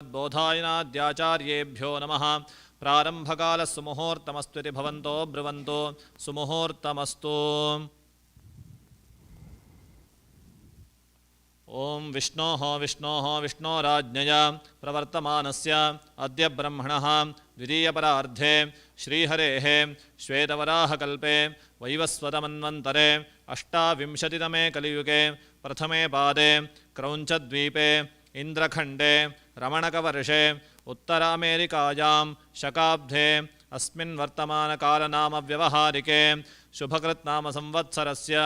श्रीमद्बोधायनाद्याचार्येभ्यो नमः। प्रारम्भकालसुमुहूर्तमस्त्विति भवन्तो ब्रुवन्तो सुमुहूर्तमस्तु। ओं विष्णोः विष्णोराज्ञया प्रवर्तमानस्य अद्य ब्रह्मणः द्वितीयपरार्धे श्रीहरेः श्वेतवराहकल्पे वैवस्वतमन्वन्तरे अष्टाविंशतितमे कलियुगे प्रथमे पादे क्रौञ्चद्वीपे इन्द्रखण्डे रमणकवर्षे उत्तरामेरिकायां शकाब्धे अस्मिन् वर्तमानकालनामव्यवहारिके शुभकृत्नामसंवत्सरस्य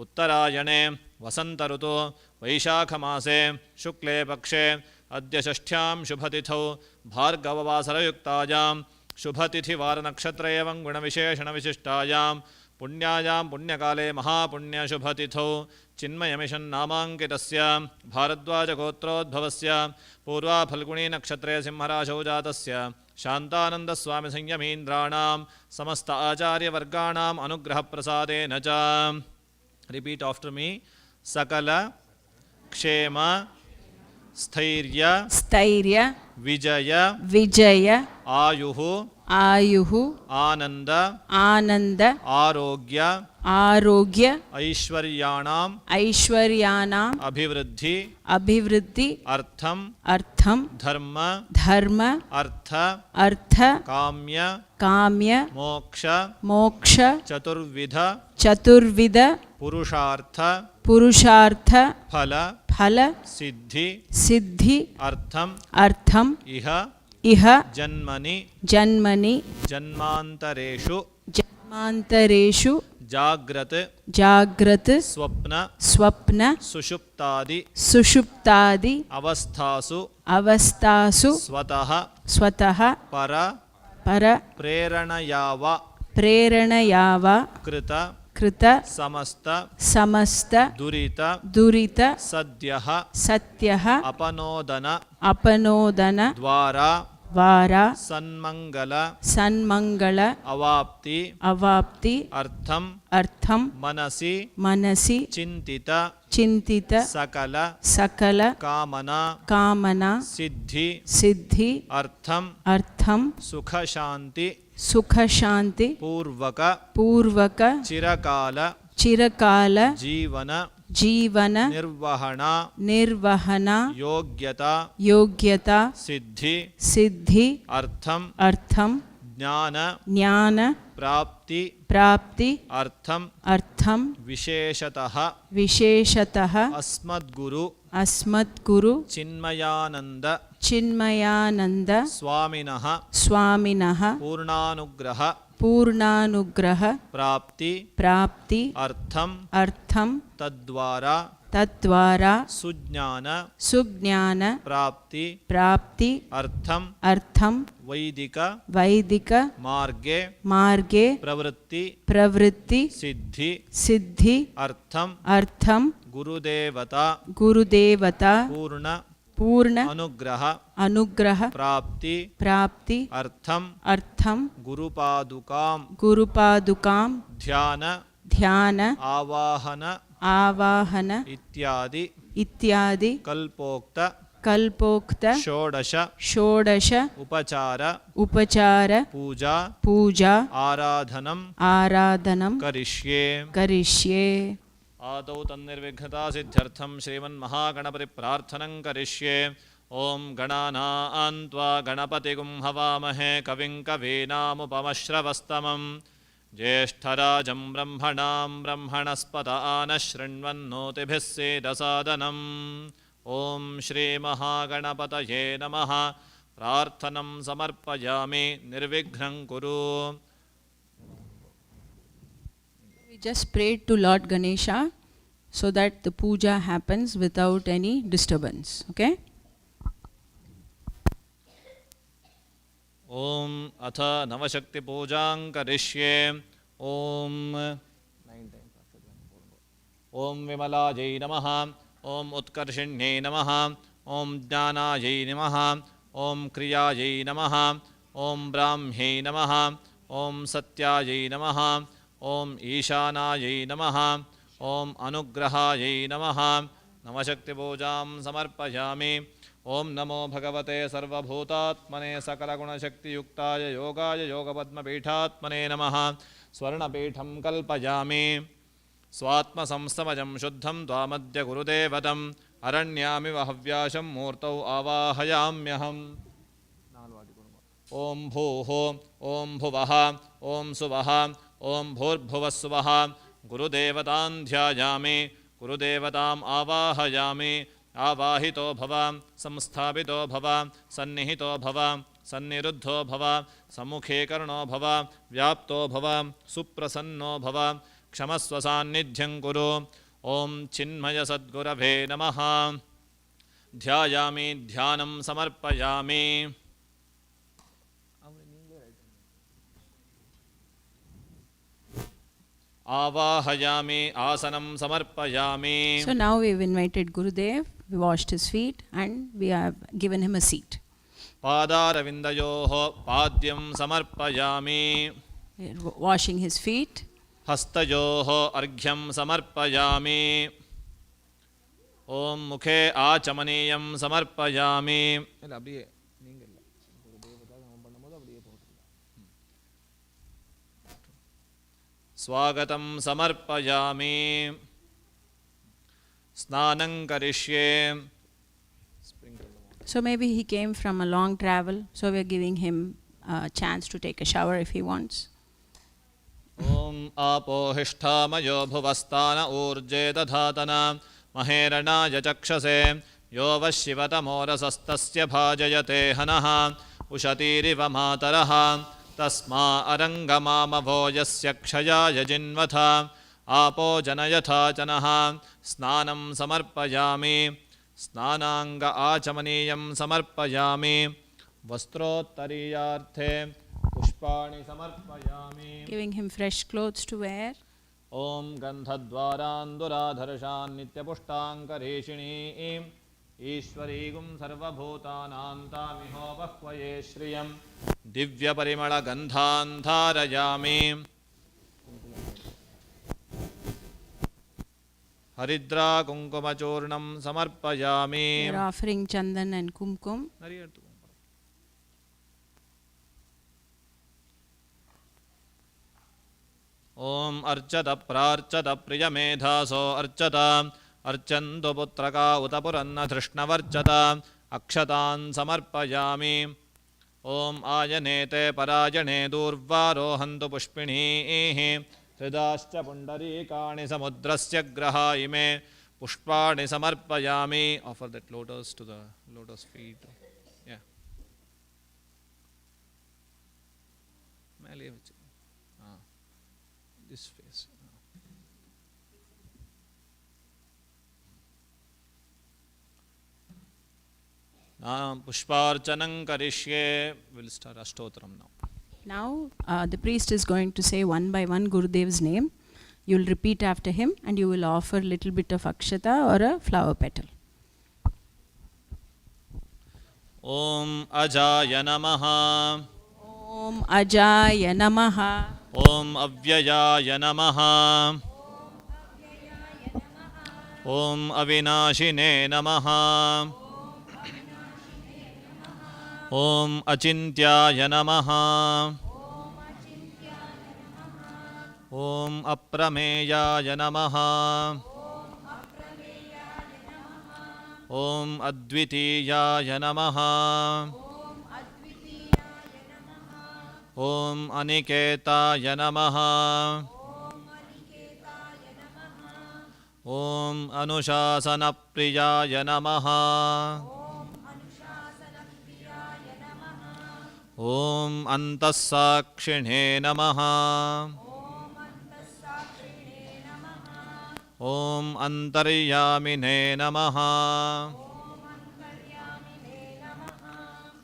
उत्तरायणे वसन्तऋतु वैशाखमासे शुक्ले पक्षे अद्य षष्ठ्यां शुभतिथौ भार्गववासरयुक्तायां शुभतिथिवारनक्षत्र एवं गुणविशेषणविशिष्टायां पुण्यायां पुण्यकाले महापुण्यशुभतिथौ चिन्मयमिषन्नामाङ्कितस्य भारद्वाजगोत्रोद्भवस्य पूर्वा फल्गुणी नक्षत्रे सिंहराशौ जातस्य शान्तानन्दस्वामिसंयमीन्द्राणां समस्त आचार्यवर्गाणाम् अनुग्रहप्रसादेन च रिपीट आफ्टर मी सकल क्षेम स्थैर्य विजय आयुः आनंद आरोग्य ऐश्वर्याणाम् अभिवृद्धि अर्थम धर्म अर्थ काम्य मोक्ष चतुर्विध पुरुषार्थ फल सिद्धि अर्थम इह जन्मनि जन्मांतरेषु जाग्रत स्वप्न सुषुप्तादि अवस्थासु स्वतः पर प्रेरणया वा कृत समस्त दुरित सद्यः अपनोदन द्वारा सन्मंगल अवाप्ति अर्थम मनसि चिंतित सकल कामना सिद्धि अर्थम सुख शांति पूर्वक चिरकाल जीवन निर्वहना योग्यता सिद्धि अर्थम ज्ञान प्राप्ति अर्थम विशेषतः अस्मद्गुरु चिन्मयानंद स्वामिनः पूर्णानुग्रह प्राप्ति अर्थम तद्वारा सुज्ञान प्राप्ति अर्थम वैदिक मार्गे प्रवृत्ति सिद्धि अर्थम गुरुदेवता पूर्ण अनुग्रह प्राप्ति अर्थम गुरुपादुकाम ध्यान आवाहन इत्यादि कल्पोक्त षोडश उपचार पूजा आराधनम करिष्ये आदौ तन्निर्विघ्नता सिद्ध्यर्थं श्रीमन्महागणपति प्रार्थनं करिष्ये। ओं गणानां त्वा गणपतिगुं हवामहे कविं कवीनामुपमश्रवस्तमं ज्येष्ठराजं ब्रह्मणस्पत आनः शृण्वन्नोतिभिः सीदसादनम्। ओं श्रीमहागणपतये नमः। प्रार्थनं समर्पयामि निर्विघ्नं कुरु। Just pray to Lord Ganesha so that the puja happens without any disturbance. Okay? ओम अथ नवशक्ति पूजां करिष्ये। ओम विमलायै नमः। ओम उत्कर्षिण्यै नमः। ओम ज्ञानायै नमः। ओम क्रियायै नमः। ओम ब्राह्म्यै नमः। ओम सत्यायै नमः। ओम ईशानायै नमः। ओम अनुग्रहायै नमः। नवशक्ति पूजां समर्पयामि। ॐ नमो भगवते सर्वभूतात्मने सकलगुणशक्तियुक्ताय योगाय योगपद्मपीठात्मने नमः। स्वर्णपीठं कल्पयामि स्वात्मसंस्तमजं शुद्धं त्वामद्य गुरुदेवतम् अरण्यामिव हव्याशं मूर्तौ आवाहयाम्यहम्। ॐ भूः ॐ भुवः ॐ सुवः ॐ भूर्भुवः सुवः। गुरुदेवतां ध्यायामि गुरुदेवताम् आवाहयामि। आवाहितो भव संस्थापितो भव सन्निहितो भव सन्निरुद्धो भव सम्मुखे कर्णो भव व्याप्तो भव सुप्रसन्नो भव क्षमस्व सान्निध्यं कुरु। ॐ चिन्मय सद्गुरवे नमः। ध्यायामि ध्यानं समर्पयामि। आवाहयामि आसनं समर्पयामि। So now we've invited Gurudev, we washed his feet and we have given him a seat. पादारविन्दयोः पाद्यं समर्पयामि। We're washing his feet. हस्तयोः अर्घ्यं समर्पयामि। ॐ मुखे आचमनीयं समर्पयामि। स्वागतं समर्पयामि। स्नानं करिष्ये। So maybe he came from a long travel, so we're giving him a chance to take a shower if he wants. ॐ आपोहिष्ठामयो भुवस्तान ऊर्जे दधातन महेरणाय चक्षसे यो वः शिवतमोरसस्तस्य भाजयते हनः उशतीरिव मातरः तस्मा अरङ्गमामभो यस्य क्षयाय जिन्वथ आपो जनयथा जनः। स्नानं समर्पयामि। स्नानाङ्ग आचमनीयं समर्पयामि। वस्त्रोत्तरीयार्थे पुष्पाणि समर्पयामि। Giving him fresh clothes to wear. ॐ गन्धद्वारान्दुराधर्षान् नित्यपुष्टाङ्करेषिणीं ईश्वरीगुं सर्वभूतानां तामिहो बह्वये श्रियं दिव्यपरिमळगन्धान् धारयामि। हरिद्राकुङ्कुमचूर्णं समर्पयामि। We're offering chandan and kumkum. ॐ अर्चत प्रार्चत प्रियमेधासो अर्चत अर्चन्तु पुत्रका उत पुरन्नधृष्णवर्चत अक्षतान् समर्पयामि। ॐ आयनेते परायणे दूर्वारोहन्तु पुष्पिणीः हृदाश्च पुण्डरीकाणि समुद्रस्य ग्रहा इमे पुष्पाणि समर्पयामि। Offer that lotus to the lotus feet. Yeah. This face. Pushparchanam karishe. We'll start Ashtotram now. Now the priest is going to say one by one Gurudev's name. You will repeat after him and you will offer a little bit of akshata or a flower petal. Om Ajaya Namaha. Om Ajaya Namaha. Om Avyayaya Namaha. Om Avinashine Namaha. Om Achintyaya Namaha. Om Aprameyaya Namaha. Om Advitiyaya Namaha. Om Aniketaya Namaha. Om Anushasanapriyaya Namaha. Om Antasakshine Namaha. Om Antaryamine Namaha.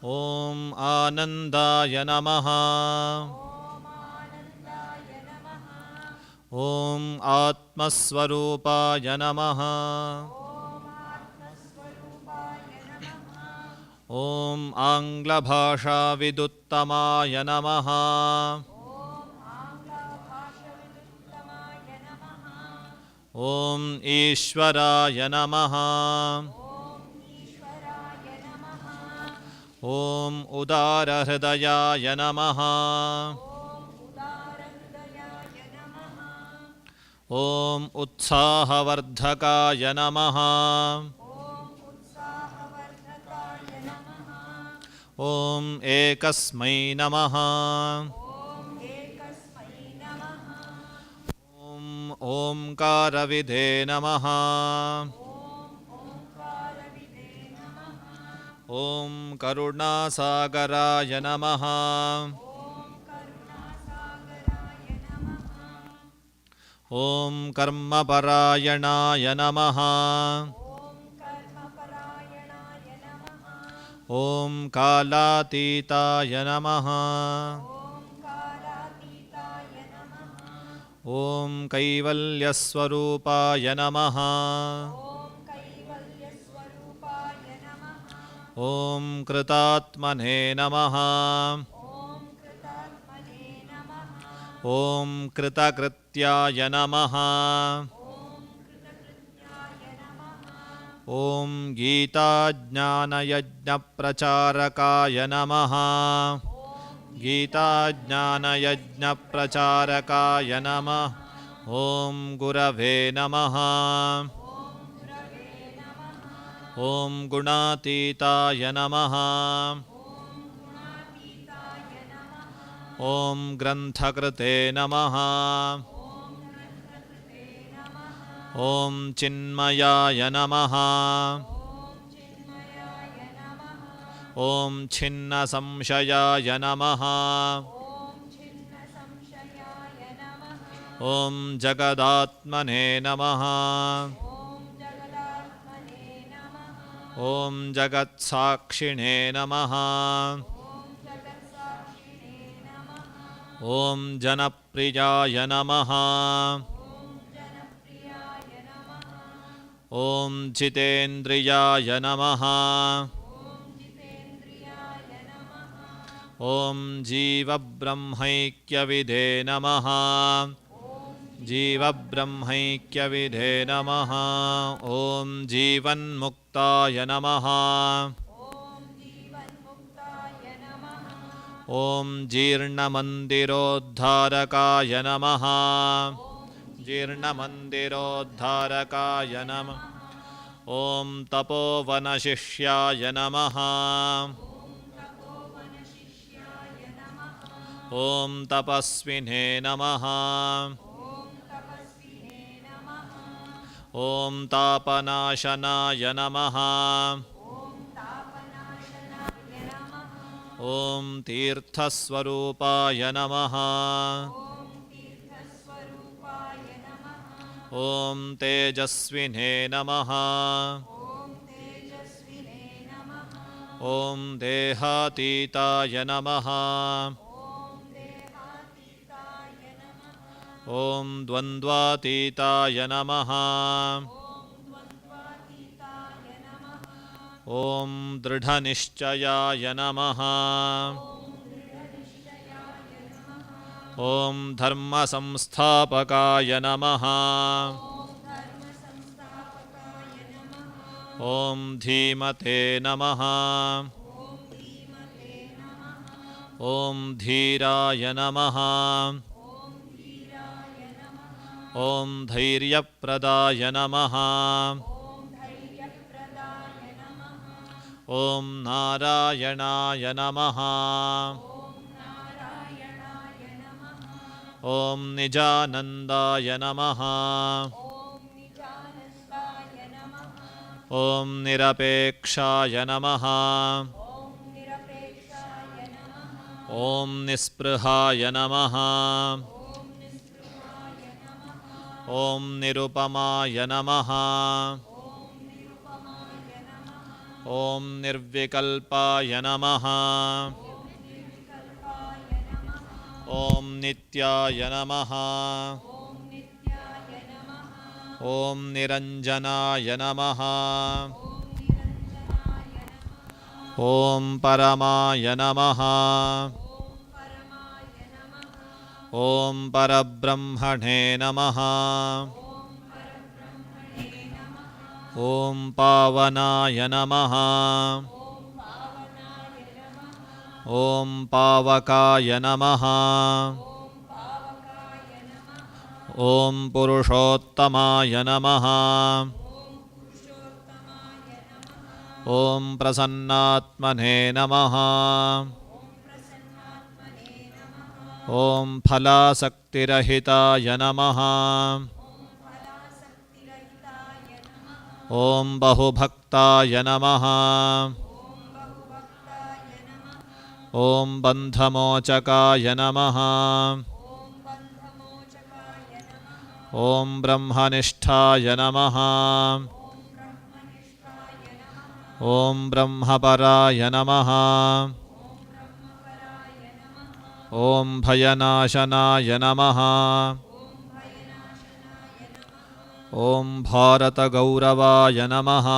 Om Anandaya Namaha. Om Atmaswarupaya Namaha. Om Anglabhasha Viduttamaya Namaha. Om Ishwaraya Namaha. ॐ उदारहृदयाय नमः ॐ उत्साहवर्धकाय नमः ॐ एकस्मै नमः ॐ ओंकारविधे नमः ॐ करुणासागराय नमः ॐ कर्मपरायणाय नमः ॐ कालातीताय नमः ॐ कैवल्यस्वरूपाय नमः ॐ कृतात्मने नमः ॐ कृतकृत्याय नमः ॐ गीताज्ञानयज्ञप्रचारकाय नमः गीताज्ञानयज्ञप्रचारकाय नमः ॐ गुरवे नमः ॐ गुणातीताय नमः ॐ ग्रन्थकृते नमः ॐ चिन्मयाय नमः ॐ छिन्नसंशयाय नमः ॐ जगदात्मने नमः ॐ जगत्साक्षिणे नमः ॐ जनप्रियाय नमः ॐ जितेन्द्रियाय नमः ॐ जीवब्रह्मैक्यविधे नमः जीवब्रह्मैक्यविधे नमः ॐ जीवन्मुक्ताय नमः ॐ जीर्णमन्दिरोद्धारकाय नमः जीर्णमन्दिरोद्धारकाय नमः ॐ तपोवनशिष्याय नमः ॐ तपस्विने नमः ॐ तापनाशनाय नमः ॐ तीर्थस्वरूपाय नमः ॐ तेजस्विने नमः ॐ देहातीताय नमः ॐ द्वन्द्वातीताय नमः ॐ दृढनिश्चयाय नमः ॐ धर्मसंस्थापकाय नमः ॐ धीमते नमः ॐ धीराय नमः ॐ धैर्यप्रदाय नमः ॐ नारायणाय नमः ॐ निजानन्दाय नमः ॐ निरपेक्षाय नमः ॐ निस्पृहाय नमः ॐ निरुपमाय नमः ॐ निर्विकल्पाय नमः ॐ नित्याय नमः ॐ निरञ्जनाय नमः ॐ परमाय नमः ॐ परब्रह्मणे नमः ॐ पावनाय नमः ॐ पावकाय नमः ॐ पुरुषोत्तमाय नमः ॐ प्रसन्नात्मने नमः ॐ फलासक्तिरहिताय नमः ॐ बहुभक्ताय नमः ॐ बन्धमोचकाय नमः ॐ ब्रह्मनिष्ठाय नमः ॐ ब्रह्मपराय नमः ॐ भयनाशनाय नमः ॐ भारतगौरवाय नमः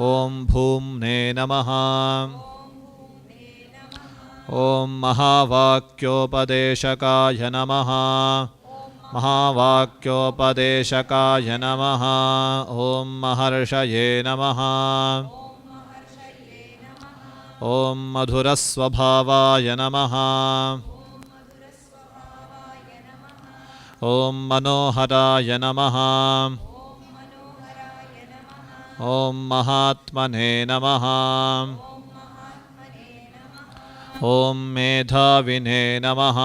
ॐ भूम्ने नमः ॐ महावाक्योपदेशकाय नमः महावाक्योपदेशकाय नमः ॐ महर्षये नमः ॐ मधुरस्वभावाय नमः ॐ मनोहराय नमः ॐ महात्मने नमः ॐ मेधाविने नमः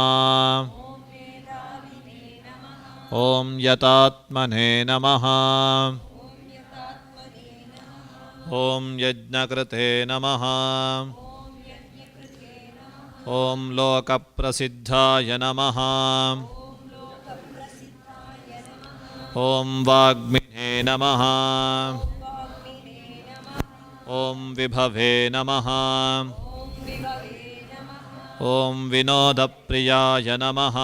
ॐ यतात्मने नमः ॐ यज्ञकृते नमः ॐ लोकप्रसिद्धाय नमः ॐ वाग्मिने नमः ॐ विभवे नमः ॐ विनोदप्रियाय नमः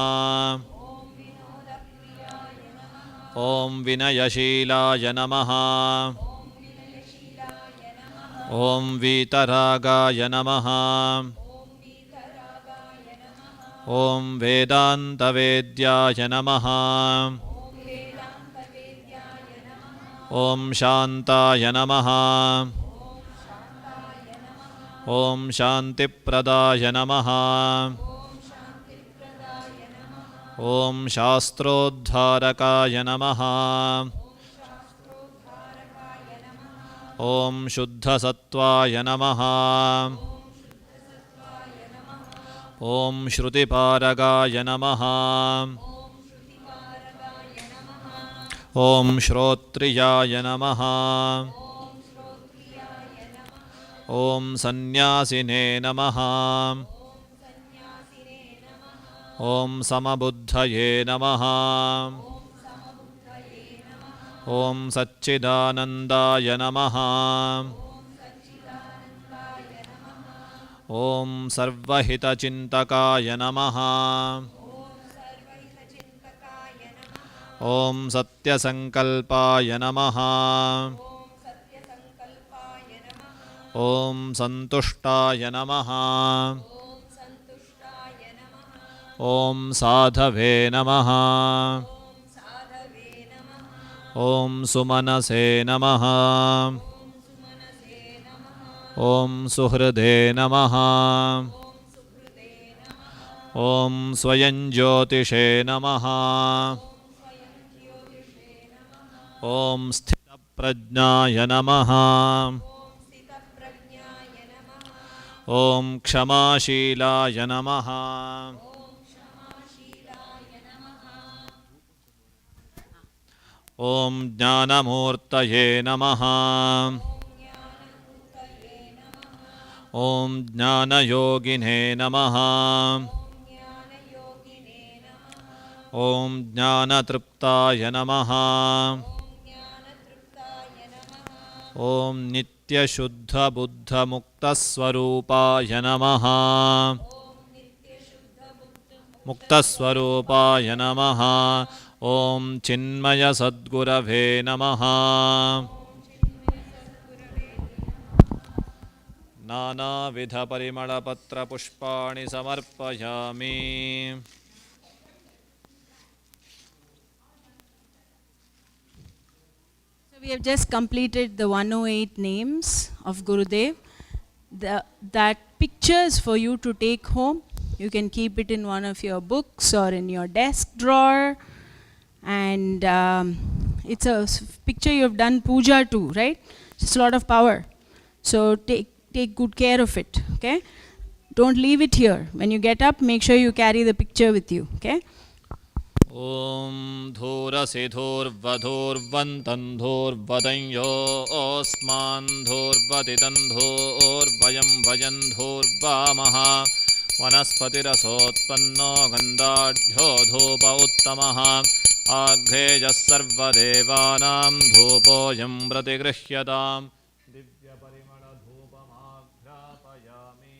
ॐ विनयशीलाय नमः ॐ वीतरागाय नमः ॐ वेदान्तवेद्याय नमः ॐ शान्ताय नमः ॐ शान्तिप्रदाय नमः ॐ शास्त्रोद्धारकाय नमः ॐ शुद्धसत्त्वाय नमः ॐ श्रुतिपारगाय नमः ॐ श्रोत्रियाय नमः ॐ सन्न्यासिने नमः ॐ समबुद्धये नमः ॐ सच्चिदानन्दाय नमः ॐ सर्वहितचिन्तकाय नमः ॐ सत्यसङ्कल्पाय नमः ॐ सन्तुष्टाय नमः ॐ साधवे नमः ॐ सुमनसे नमः ॐ सुहृदे नमः ॐ स्वयंज्योतिषे नमः ॐ स्थितप्रज्ञाय नमः ॐ क्षमाशीलाय नमः ॐ ज्ञानमूर्तये नमः ॐ ज्ञानयोगिने नमः ॐ ज्ञानतृप्ताय नमः ॐ नित्यशुद्धबुद्धमुक्तस्वरूपाय नमः मुक्तस्वरूपाय नमः ॐ चिन्मयसद्गुरवे नमः नानाविधपरिमळपत्रपुष्पाणि समर्पयामि We have just completed the 108 names of Gurudev. that pictures for you to take home. You can keep it in one of your books or in your desk drawer. And it's a picture you have done puja to, right? It's a lot of power. So take good care of it, okay? Don't leave it here. When you get up, make sure you carry the picture with you, okay? Om dhurasi dhurvadhurvantan dhurvadanyo osman dhurvaditan dhurvayam vayan dhurvamaha vanaspatirasotpanno gandadhyo dhupa uttamaha aghejas sarvadevanam dhupoyam pratigrihyataam divya parimala dhupamagrapayami.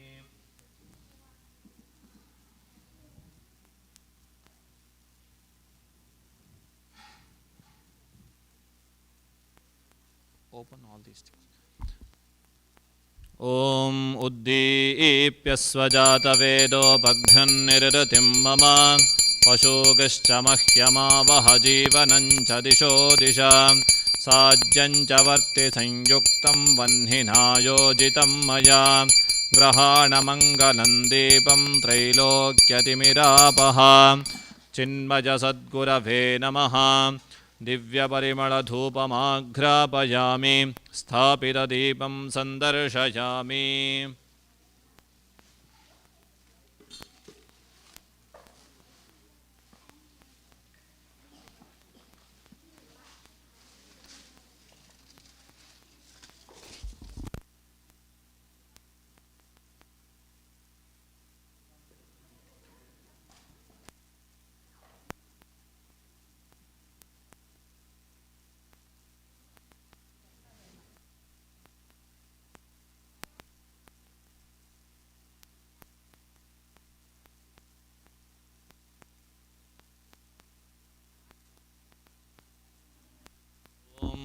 Open all these things. Om uddipya svajata vedopaghnirratim mama pashugascha mahyamavaha jivanancha disho disha sajyancha varti sanyuktam vanhina yojitam maya grahanamangalam deepam trailokyatimiraapaha Chinmaya Sadgurave Namaha Divyaparimaladhupamagrapayami Sthapitadipam sandarshayami.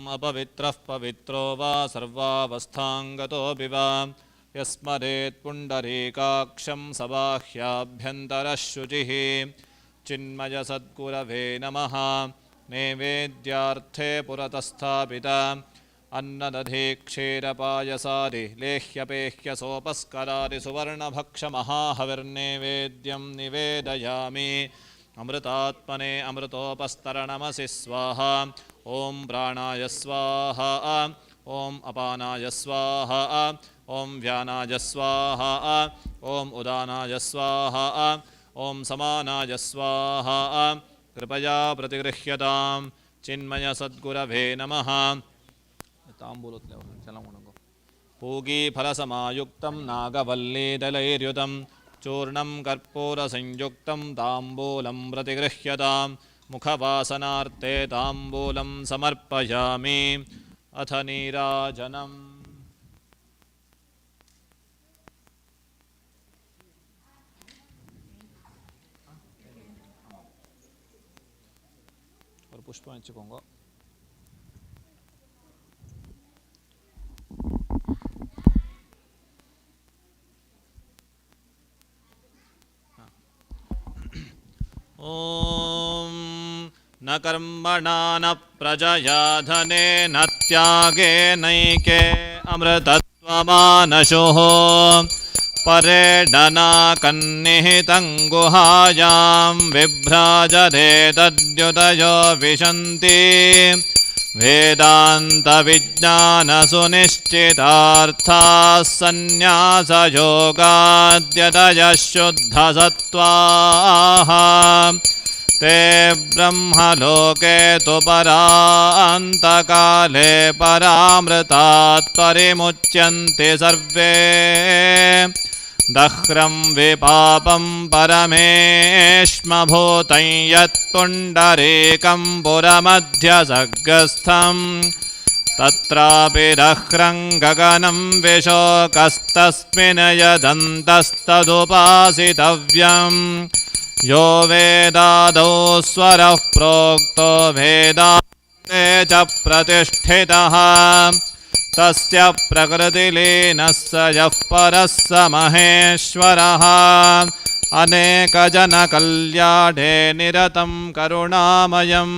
Apavitrah pavitro va sarvavasthangato biva yasmaret pundarikaksham sabahyaabhyantara shuchihi Chinmaya Sadgurave Namaha Nevedyarthe Puratasthapita Annadadhikshirapayasadi Lehyapehya Sopaskaradi Suvarna Bhaksha Mahahavirnevedyam Nivedayami Amritatmane Amritopastaranamasi Swaha Om Pranaya Swaha Om Apanaya Swaha Om Vyanaya Swaha Om Udanaya Swaha Om Samanaya Swaha Kripaya Pratigrihyataam Chinmaya Sadgurave Namaha Pugi Phalasamayuktam Nagavalli Dalairyutam Churnam Karpura Sanyuktam Tambulam Pratigrihyataam Mukhawasanarte Tambulam Samarpayami Atha Nirajanam. ஒரு புஷ்பம் வச்சுக்கோங்க. Om न कर्मणा न प्रजया धने न त्यागे नैके अमृतत्वमानशुः परेडना कन्निहितं गुहायां विभ्राजते तद्युतयो विशन्ति वेदान्तविज्ञानसुनिश्चितार्थाः सन्न्यासयोगाद्यतयः शुद्धसत्त्वाः ते ब्रह्मलोके तु परान्तकाले परामृतात् परिमुच्यन्ते सर्वे दह्रं विपापं परमेष्मभूतं यत्पुण्डरीकं पुरमध्यसर्गस्थं तत्रापि दह्रं गगनं विशोकस्तस्मिन् यदन्तस्तदुपासितव्यम् यो वेदादौ स्वरः प्रोक्तो वेदान्ते च प्रतिष्ठितः तस्य प्रकृतिलीनः स यः परः स महेश्वरः अनेकजनकल्याणे निरतं करुणामयं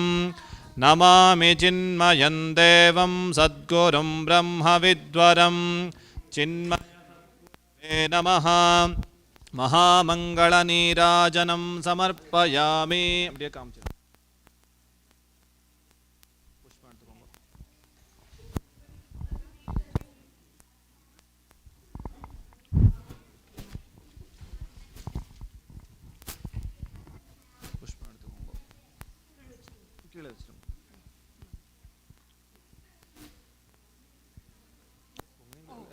नमामि चिन्मयं देवं सद्गुरुं ब्रह्मविद्वरं चिन्मय नमः महामङ्गलनीराजनं समर्पयामि. அப்படியே காமிச்சு புஷ்பம் எடுத்துக்கோங்க. கீழே வச்சிருங்க.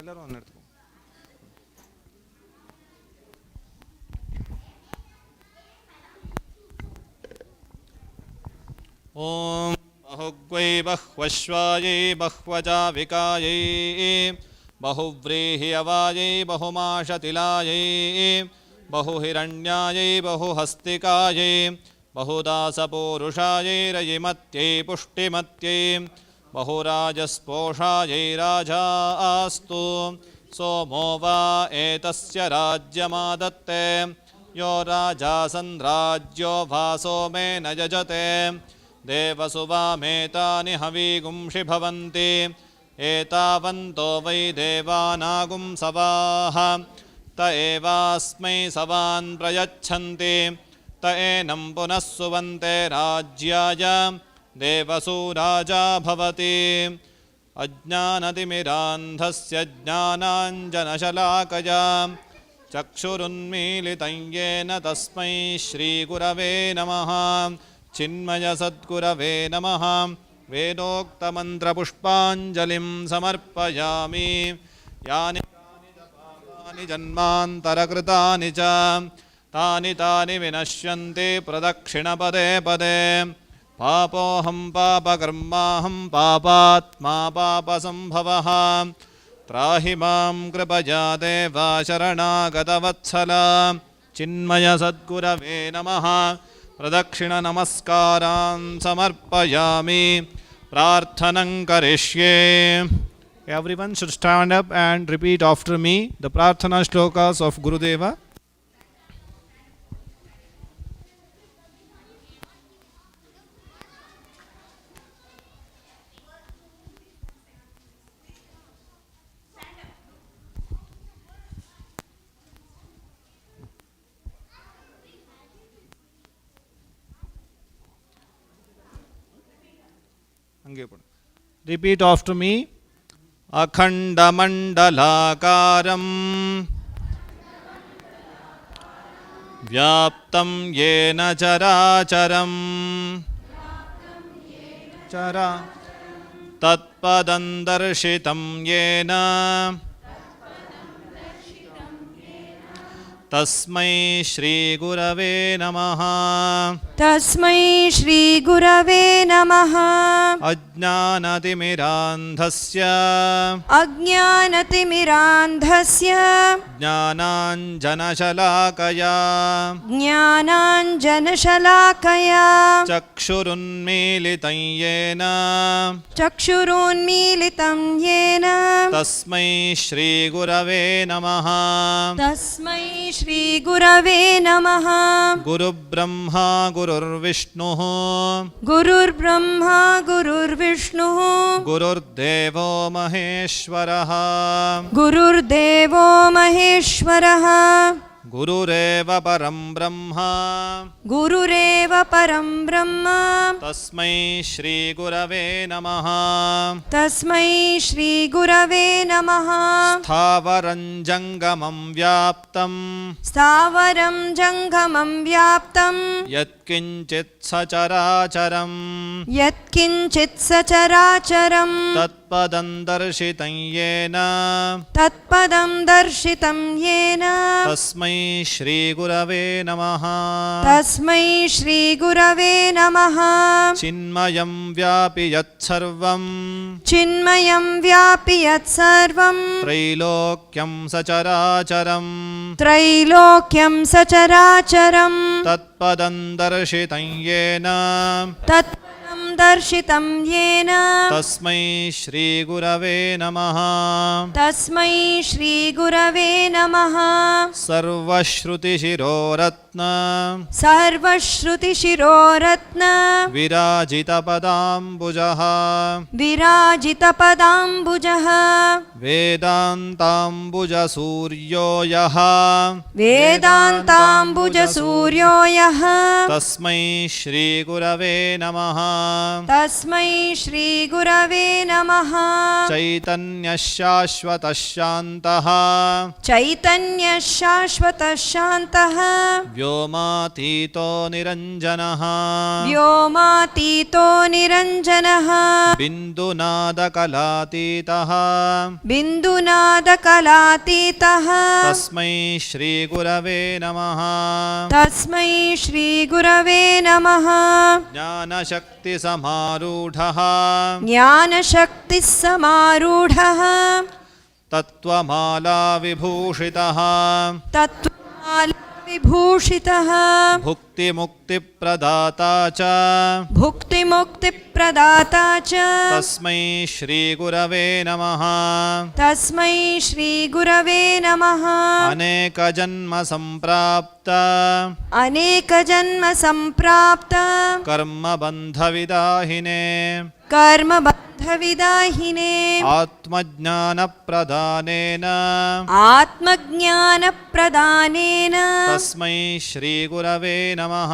எல்லாரும் ஒன்று எடுத்துக்கோங்க. ॐ बहुग्वै बह्वश्वायै बह्वजाविकायै बहुव्रीह्यवायै बहुमाशतिलायै बहुहिरण्यायै बहुहस्तिकायै बहुदासपूरुषायै रयिमत्यै पुष्टिमत्यै बहुराजस्पोषायै राजास्तु सोमो वा एतस्य राज्यमादत्ते यो राजा सन्द्राज्यो वा सोमेन यजते देवसुवामेतानि हवीगुंषि भवन्ति एतावन्तो वै देवानागुं सवाः त एवास्मै सवान् प्रयच्छन्ति त एनं पुनः सुवन्ते राज्याय देवसु राजा भवति अज्ञानतिमिरान्धस्य ज्ञानाञ्जनशलाकया चक्षुरुन्मीलितं येन तस्मै श्रीगुरवे नमः चिन्मयसद्गुरवे नमः वेदोक्तमन्त्रपुष्पाञ्जलिं समर्पयामि यानि पापानि जन्मान्तरकृतानि च तानि तानि विनश्यन्ति प्रदक्षिणपदे पदे पापोऽहं पापकर्माहं पापात्मा पापसम्भवः त्राहि मां कृपया देवा शरणागतवत्सला चिन्मयसद्गुरवे नमः प्रदक्षिणनमस्कारान् समर्पयामि प्रार्थनं करिष्ये. Everyone should stand up and repeat after me the prarthana shlokas of Gurudeva. Repeat after me. अखण्डमण्डलाकारं व्याप्तं येन चराचरं तत्पदं दर्शितं येन तस्मै श्रीगुरवे नमः. तस्मै श्रीगुरवे नमः. अज्ञानतिमिरान्धस्य ज्ञानाञ्जनशलाकया चक्षुरुन्मीलितं येन तस्मै श्रीगुरवे नमः. तस्मै श्रीगुरवे नमः. गुरुब्रह्मा गुरुर्विष्णुः गुरुर्ब्रह्मा गुरुर्विष्णुः गुरुर्देवो महेश्वरः गुरुर्देवो महेश्वरः गुरुरेव परं ब्रह्मा गुरुरेव परं ब्रह्म तस्मै श्रीगुरवे नमः. तस्मै श्रीगुरवे नमः. स्थावरं जङ्गमं व्याप्तं स्थावरं जङ्गमं व्याप्तं यत्किञ्चित् सचराचरं यत्किञ्चित् सचराचरं तत्पदं दर्शितं येन तस्मै श्रीगुरवे नमः. तस्मै श्रीगुरवे नमः. चिन्मयं व्यापि यत्सर्वं त्रैलोक्यं सचराचरं तत्पदं दर्शितं येन तस्मै श्रीगुरवे नमः. तस्मै श्रीगुरवे नमः. सर्वश्रुतिशिरोरत्न सर्वश्रुतिशिरोरत्न विराजितपदाम्बुजः विराजितपदाम्बुजः वेदान्ताम्बुजसूर्यो यः वेदान्ताम्बुजसूर्यो यः तस्मै श्रीगुरवे नमः तस्मै श्रीगुरवे नमः चैतन्यशाश्वतः शान्तः चैतन्यशाश्वतः शान्तः व्योमातीतो निरञ्जनः व्योमातीतो निरञ्जनः बिन्दुनादकलातीतः बिन्दुनादकलातीतः तस्मै श्रीगुरवे नमः तस्मै श्रीगुरवे नमः ज्ञानशक्तिसमारूढः ज्ञानशक्तिः समारूढः तत्त्वमालाविभूषितः तत्त्वमालाविभूषितः भुक्तिमुक्तिप्रदाता च भुक्तिमुक्तिप्रदाता च तस्मै श्रीगुरवे नमः तस्मै श्रीगुरवे नमः अनेकजन्मसम्प्राप्त अनेकजन्मसम्प्राप्त कर्मबन्धविदाहिने कर्मबन्धविदाहिने आत्मज्ञानप्रदानेन आत्मज्ञानप्रदानेन तस्मै श्रीगुरवे नमः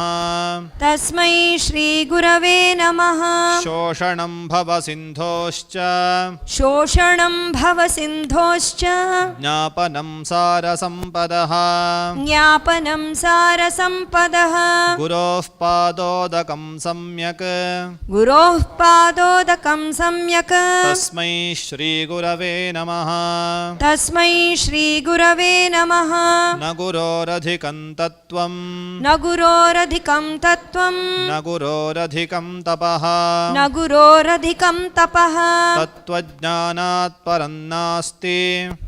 तस्मै श्रीगुरवे नमः शोषणं भवसिन्धोश्च शोषणं भवसिन्धोश्च ज्ञापनं सारसम्पदः ज्ञापनं सारसम्पदः गुरोः पादोदकं सम्यक् गुरोः पादोदकं सम्यक् तस्मै श्रीगुरवे नमः तस्मै श्रीगुरवे नमः न गुरोरधिकं तत्त्वं न गुरोरधिकं तत्त्वं न गुरोरधिकं तपः न गुरोरधिकं तपः तत्त्वज्ञानात् परं नास्ति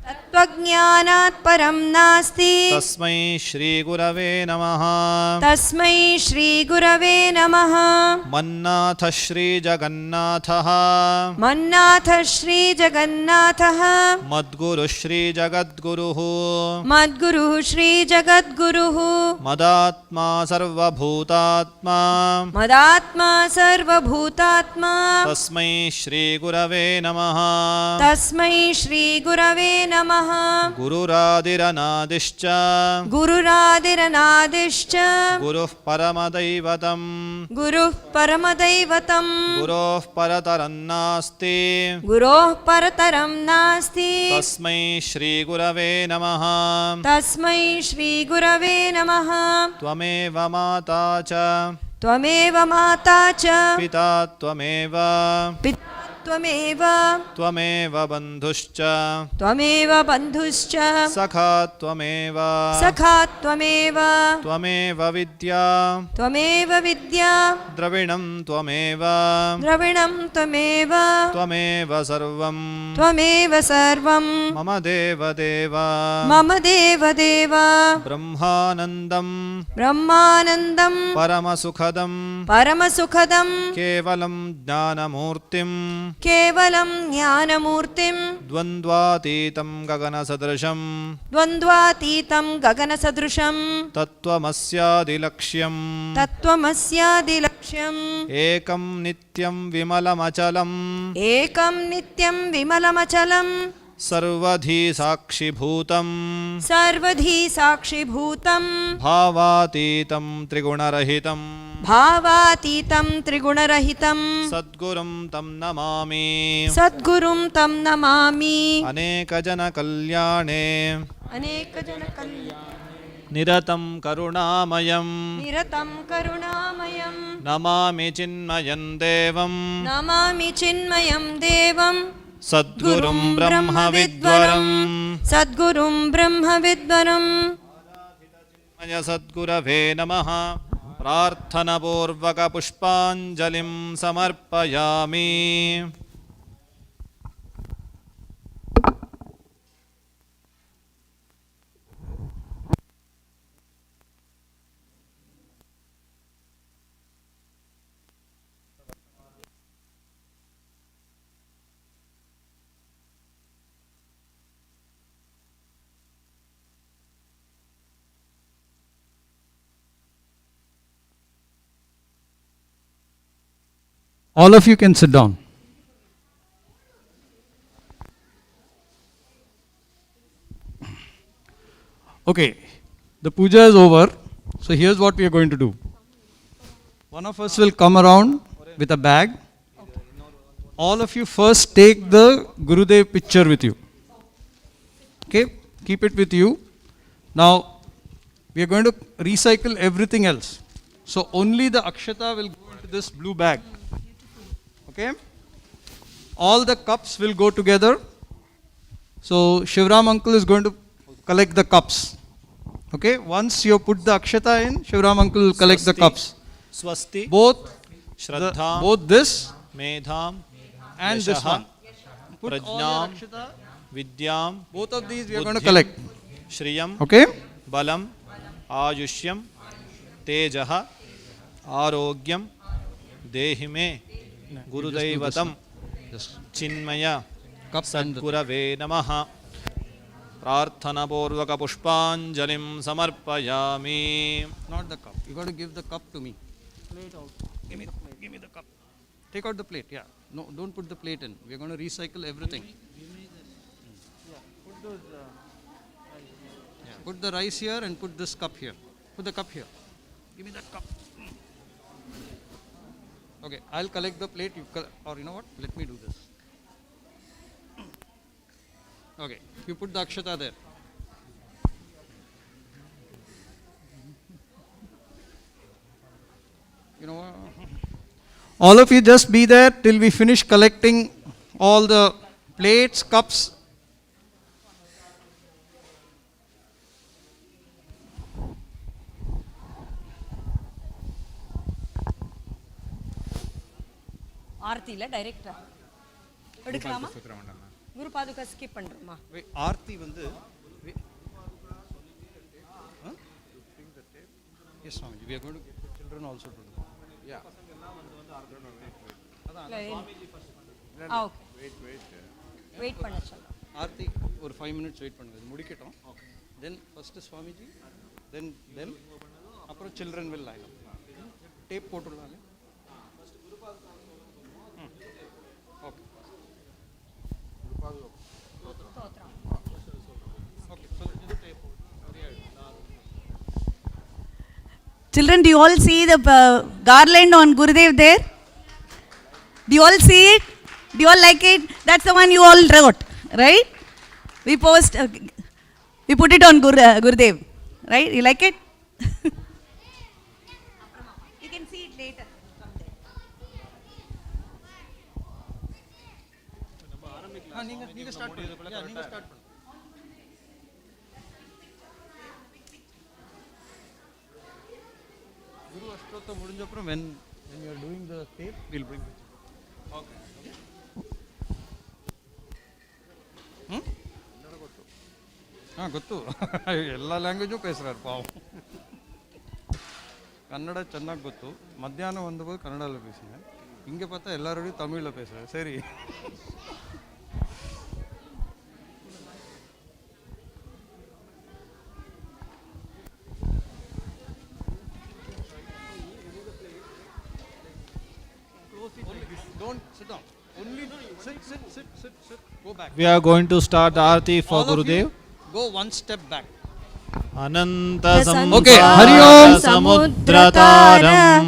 तत्त्वज्ञानात् परं नास्ति तस्मै श्रीगुरवे नमः तस्मै श्रीगुरवे नमः मन्नाथ श्रीजगन्नाथः मन्नाथ श्रीजगन्नाथः मद्गुरुः श्रीजगद्गुरुः मद्गुरुः श्रीजगद्गुरुः मदात्मा सर्वभूतात्मा मदात्मा सर्वभूतात्मा तस्मै श्रीगुरवे नमः तस्मै श्रीगुरवे नमः गुरुरादिरनादिश्च गुरुरादिरनादिश्च गुरुः परमदैवतं गुरुः परमदैवतं गुरोः परतरं नास्ति गुरोः परतरं नास्ति तस्मै श्रीगुरवे नमः तस्मै श्रीगुरवे नमः त्वमेव माता च त्वमेव माता च पिता त्वमेव पिता त्वमेव त्वमेव बन्धुश्च त्वमेव बन्धुश्च सखा त्वमेव सखा त्वमेव त्वमेव विद्या त्वमेव विद्या द्रविणं त्वमेव द्रविणं त्वमेव त्वमेव सर्वं त्वमेव सर्वं मम देवदेव मम देवदेव ब्रह्मानन्दं ब्रह्मानन्दं परमसुखदं परमसुखदं केवलं ज्ञानमूर्तिं केवलं ज्ञानमूर्तिं द्वन्द्वातीतं गगनसदृशं द्वन्द्वातीतं गगनसदृशं तत्त्वमस्यादिलक्ष्यम् तत्त्वमस्यादिलक्ष्यम् एकं नित्यं विमलमचलम् एकं नित्यं विमलमचलं सर्वधी साक्षिभूतं सर्वधी साक्षिभूतं भावातीतं त्रिगुणरहितं भावातीतं त्रिगुणरहितं सद्गुरुं तं नमामि सद्गुरुं तं नमामि अनेकजनकल्याणे अनेकजनकल्याणे निरतं करुणामयं निरतं करुणामयं नमामि चिन्मयं देवं नमामि चिन्मयं देवं सद्गुरुं ब्रह्मविद्वरम् सद्गुरुं ब्रह्मविद्वरम् मय सद्गुरवे नमः प्रार्थनपूर्वकपुष्पाञ्जलिं समर्पयामि All of you can sit down. Okay, the puja is over. So here's what we are going to do. One of us will come around with a bag. All of you first take the Gurudev picture with you. Okay, keep it with you. Now, we are going to recycle everything else. So only the akshata will go into this blue bag. Okay? All the cups will go together. So Shivram uncle is going to collect the cups. Okay? Once you put the akshata in, Shivram uncle will collect the cups. Swasti. Both this Medham. and this one. Put all your Prajnam. akshata. Vidyam. Both of these we are going to collect. Shriyam. Okay? Balam. Ayushyam. Tejaha. Arogyam. Dehime. Gurudaivatam. Chinmaya. Sadgurave Namaha. Prarthana Purvaka Pushpanjalim Samarpayami. Not the cup. You got to give the cup to me. Give me the cup. Take out the plate. Yeah. No, don't put the plate in. We are going to recycle everything. Put the rice here and put this cup here. Put the cup here. Give me that cup. Okay, I'll collect the plate. Or you know what? Let me do this. Okay, you put the akshata there. You know what? All of you just be there till we finish collecting all the plates, cups. ஆர்த்தியில் டைரக்டா எடுக்கலாமா? குரு பாதுகா skip பண்ணுறோமா? ஆர்த்தி வந்து Yes, Swamiji, we are going to get the children also to do. Yeah. Okay wait பண்ண சொல்லுங்க. ஆர்த்தி ஒரு 5 minutes wait பண்ணுங்க. இது முடிக்கட்டும். தென் ஃபர்ஸ்ட் சுவாமிஜி தென் தென் அப்புறம் children will line up. Tape போட்டுடலாங்க. ஓகே. ஓகே. ஸோ இது tape. Children, do you all see the garland on Gurudev there? Do you all see it? Do you all like it? That's the one you all wrote, right? We put it on Gurudev, right? You like it? You can see it later. நீங்க start பண்ணுங்க. நீங்க start பண்ணுங்க. Guru Ashtrota முடிஞ்ச அப்புறம் when you are doing the tape we'll bring it. Okay. ಗೊತ್ತು ಎಲ್ಲ language ಪೇசுறாரு பாவம். கன்னட ಚೆನ್ನಾಗಿ ಗೊತ್ತು. மத்தியானம் வந்தபோது கன்னடத்தில் பேசுங்க. இங்கே பார்த்தா எல்லாரோடையும் தமிழில் பேசுகிறேன். சரி. Don't sit down. Only sit. Go back. We are going to start Aarti for All of Gurudev. you go one step back. Ananta Okay, Hari Om. Samudrataram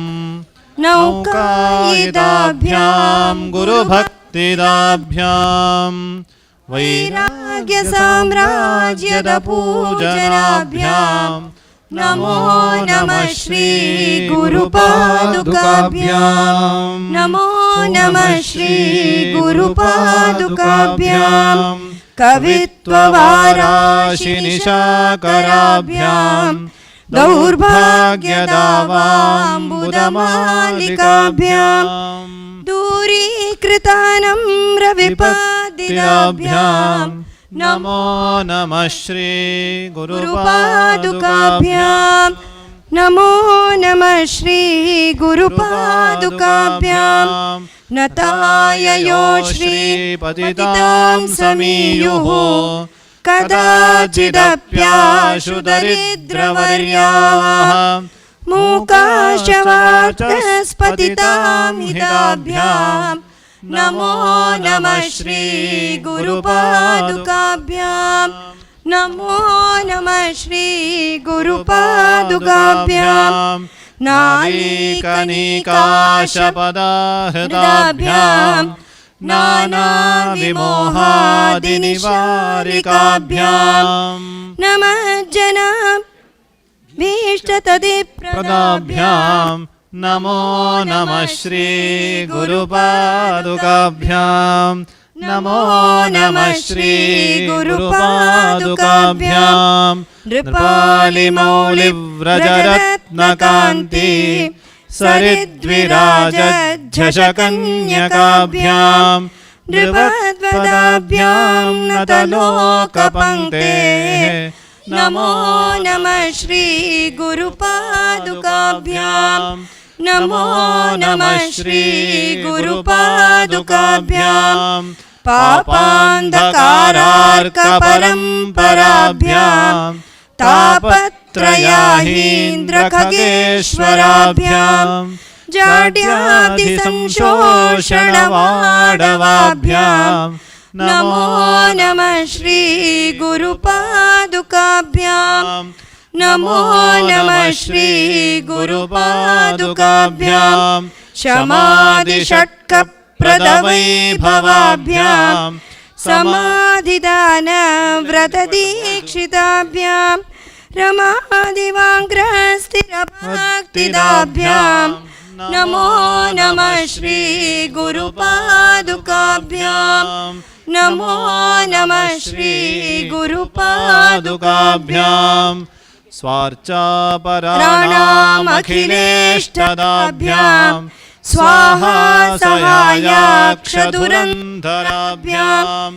Naukayidabhyam Guru Bhaktidabhyam Vairagya Samrajyada Pujanabhyam Namo Namah Shri Guru Padukabhyam Namo Namah Shri Guru Padukabhyam Kavittvavarashi Nishakarabhyam Daurbhagyadavam Buddhamalikabhyam Durikritanam Ravipadidabhyam Namo Namah Shri Guru Guru Padukabhyam Namo Namah Shri Guru Padukabhyam Nataya yo Shri Patitam Samiyuho Kadachidapyashu Daridravaryah मूकाशवाचस्पतितां हिताभ्यां नमो नमः श्री गुरुपादुकाभ्यां नमो नमः श्री गुरुपादुकाभ्यां नालीकनिकाशपदाहृदाभ्यां नानाविमोहादिनिवारिकाभ्यां नमः जनाभीष्टतदिप्रदाभ्यां नमो नमः श्री गुरुपादुकाभ्यां नमो नमः श्री गुरुपादुकाभ्यां नृपालिमौलिव्रजरत्नकान्ति सरिद्विराजझषकन्यकाभ्यां नृपद्वदाभ्यां नतलोकपङ्क्तेः नमो नमः श्री गुरुपादुकाभ्यां नमो नमः श्री गुरुपादुकाभ्यां पापान्धकारार्कपरम्पराभ्यां तापत्रयाहीन्द्रखगेश्वराभ्यां जाड्यादिसंशोषणवाडवाभ्यां नमो नमः श्री गुरुपादुकाभ्यां नमो नमः श्री गुरुपादुकाभ्यां शमादिषट्कप्रदवैभवाभ्यां समाधिदानव्रतदीक्षिताभ्यां रमादिवाङ्ग्रस्थिरभक्तिदाभ्यां नमो नमः श्री गुरुपादुकाभ्यां नमो नमः श्री गुरुपादुकाभ्यां स्वार्चापराणामखिलेष्टदाभ्यां स्वाहा सहायाक्षधुरन्धराभ्यां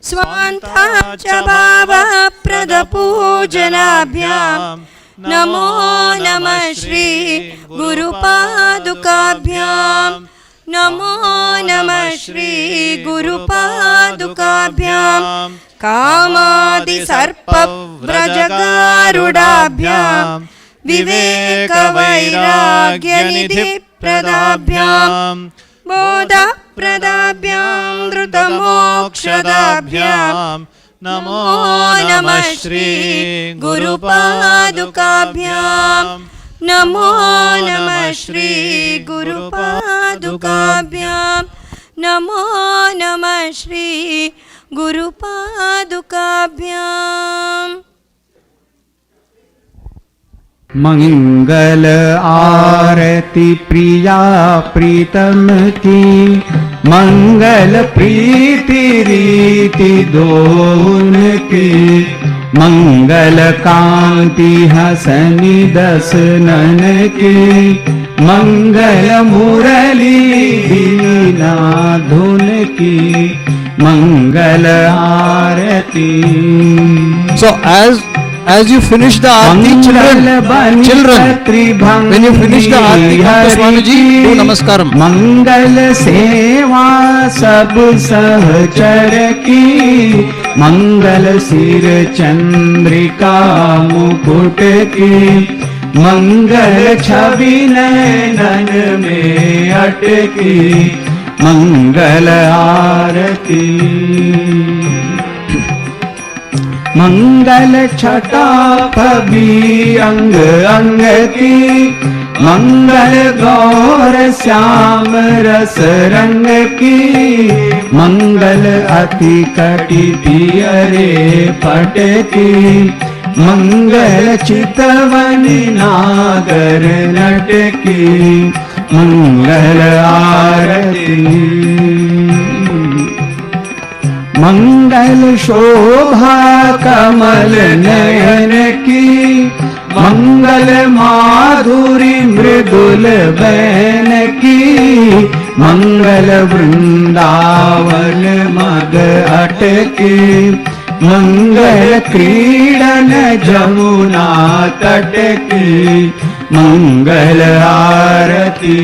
स्वान्ताच भावप्रदपूजनाभ्यां नमो नमः श्री गुरुपादुकाभ्यां नमो नमः श्री गुरुपादुकाभ्यां कामादिसर्पव्रजगारुडाभ्यां विवेकवैराग्यनिधिप्रदाभ्यां बोधप्रदाभ्यां धृतमोक्षदाभ्यां नमो नमः श्री गुरुपादुकाभ्यां नमो नमः श्री गुरुपादुकाभ्यां नमो नमः श्री गुरुपादुकाभ्यां मंगल आरती प्रिया प्रीतम की मंगल प्रीति रीति दोन की मंगल कांति हसनी दसनन की मंगल मुरली बीना धुन की मंगल आरती. So as you finish the aarti, children, when you finish the aarti, come to Swamiji, do namaskaram. मंगल सेवा सब सहचर की मंगल सिर चंद्रिका मुकुट की मंगल छवि नयन में अटकी मंगल आरती. मंगल छटा पबी अंग अंग की मंगल गौर श्याम रस रंग की मंगल अति कटी पियरे पट की मंगल चितवनी नागर नट की मंगल आरती. मंगल शोभा कमल नयन की मंगल माधुरी मृदुल बैन की मंगल वृंदावन मग अटकी मंगल क्रीडन जमुना तट की मंगल आरती.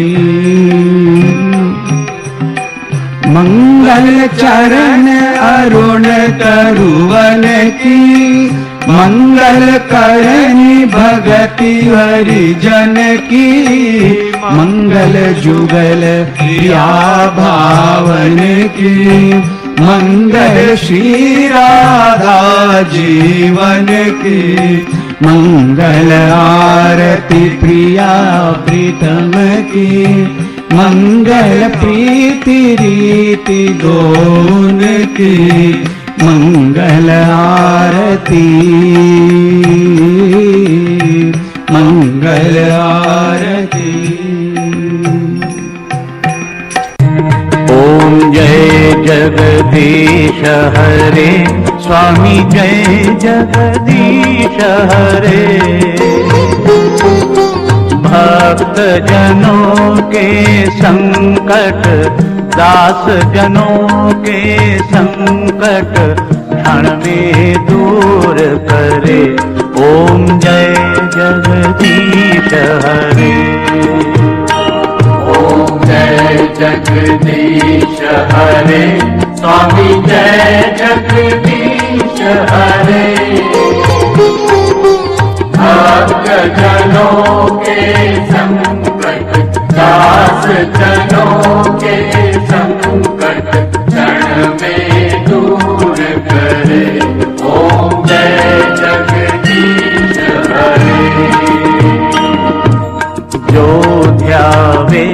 मंगल चरण अरुण तरुवन की मंगल करनी भगति हरि जन की, मंगल जुगल प्रिया भावन की, मंगल श्री राधा जीवन की, मंगल आरती प्रिया प्रीतम की, मंगल प्रीति रीति दोन की, मंगल आरती मंगल आरती। ओम जय जगदीश हरे, स्वामी जय जगदीश हरे, भक्त जनों के संकट, दास जनों के संकट क्षण में दूर करे। ओम जय जगदीश हरे, ओम जय जगदीश हरे, स्वामी जय जगदीश हरे, भक्त जनों के संकट, दास जनों के संकट क्षण में दूर करे। ओम जय जगदीश हरे, जो ध्यावे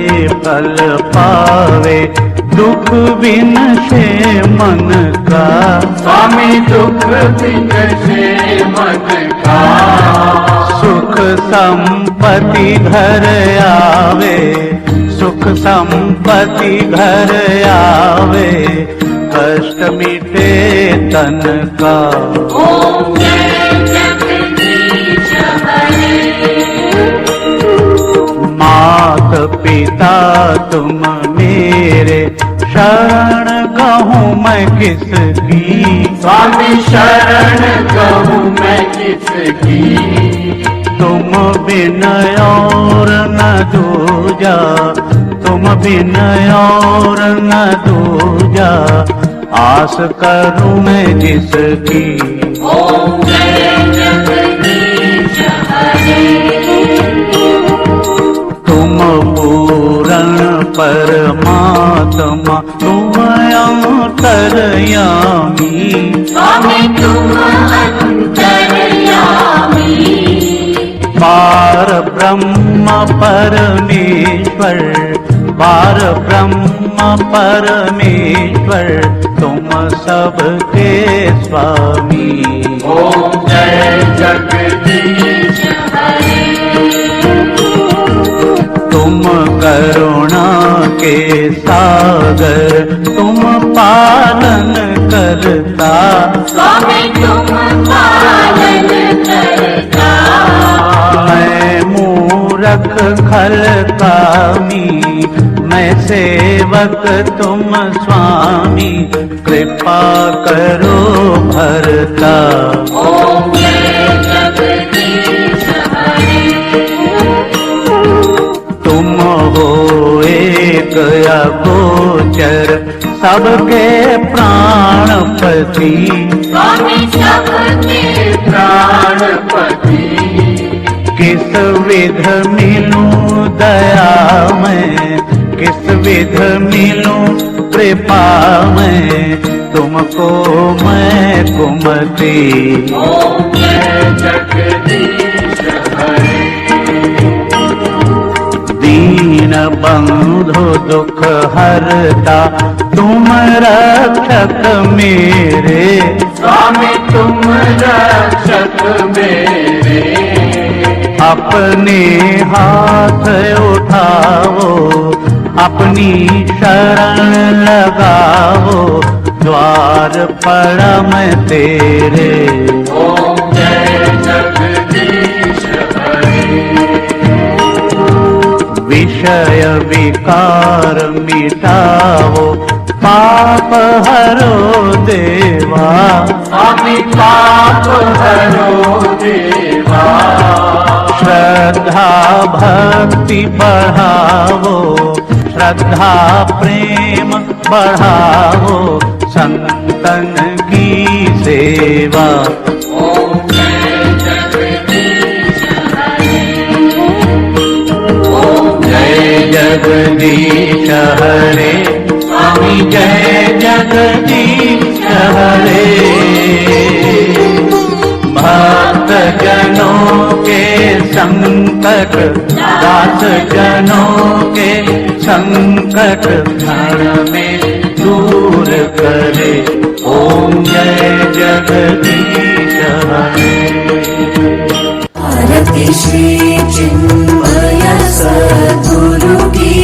फल पावे, दुख बिन से मन का, स्वामी दुख बिन से मन का, सुख संपत्ति घर आवे, सुख संपत्ति घर आवे, कष्ट मिटे तन का। ओम जय जगदीश हरे, मात पिता तुम मेरे, शरण कहूँ मैं किसकी, स्वामी शरण कहूँ मैं किसकी, तुम बिन और न दूजा, तुम बिन और न दूजा, आस करूँ मैं जिसकी। ओम जय जगदीश हरे, तुम पूर्ण परमात्मा, तुम अंतर्यामी, स्वामी तुम अंतर्यामी, पार ब्रह्म परमेश्वर, पार ब्रह्म परमेश्वर, तुम सबके स्वामी। ओम जय जगदीश हरे, तुम करुणा के सागर, तुम पालन करता, स्वामी तुम पालन करता, मैं मूरख खल कामी, मैं सेवक तुम स्वामी, कृपा करो भरता। ओम जय जगदीश हरे, तुम हो एक अगोचर, सबके प्राणपति, स्वामी सबके प्राणपति, किस विध मिलूं दया में, किस विध मिलूं कृपा में, तुमको मैं कुमति। ओम जय जगदीश हरे, दीन बंधु दुख हरता, तुम रक्षक मेरे, स्वामी तुम रक्षक मेरे, अपने हाथ उठाओ, अपनी शरण लगाओ, द्वार पड़ा मैं तेरे। ओम जय जगदीश हरे, विषय विकार मिटाओ, पाप हरो देवा, स्वामी पाप हरो देवा, श्रद्धा भक्ति बढ़ाओ, श्रद्धा प्रेम बढ़ाओ, संतन की सेवा। ओम संकट दास जनों के संकट क्षण में दूर करे। ओम जय जगदीश हरे। आरती श्री चिन्मय सद्गुरु की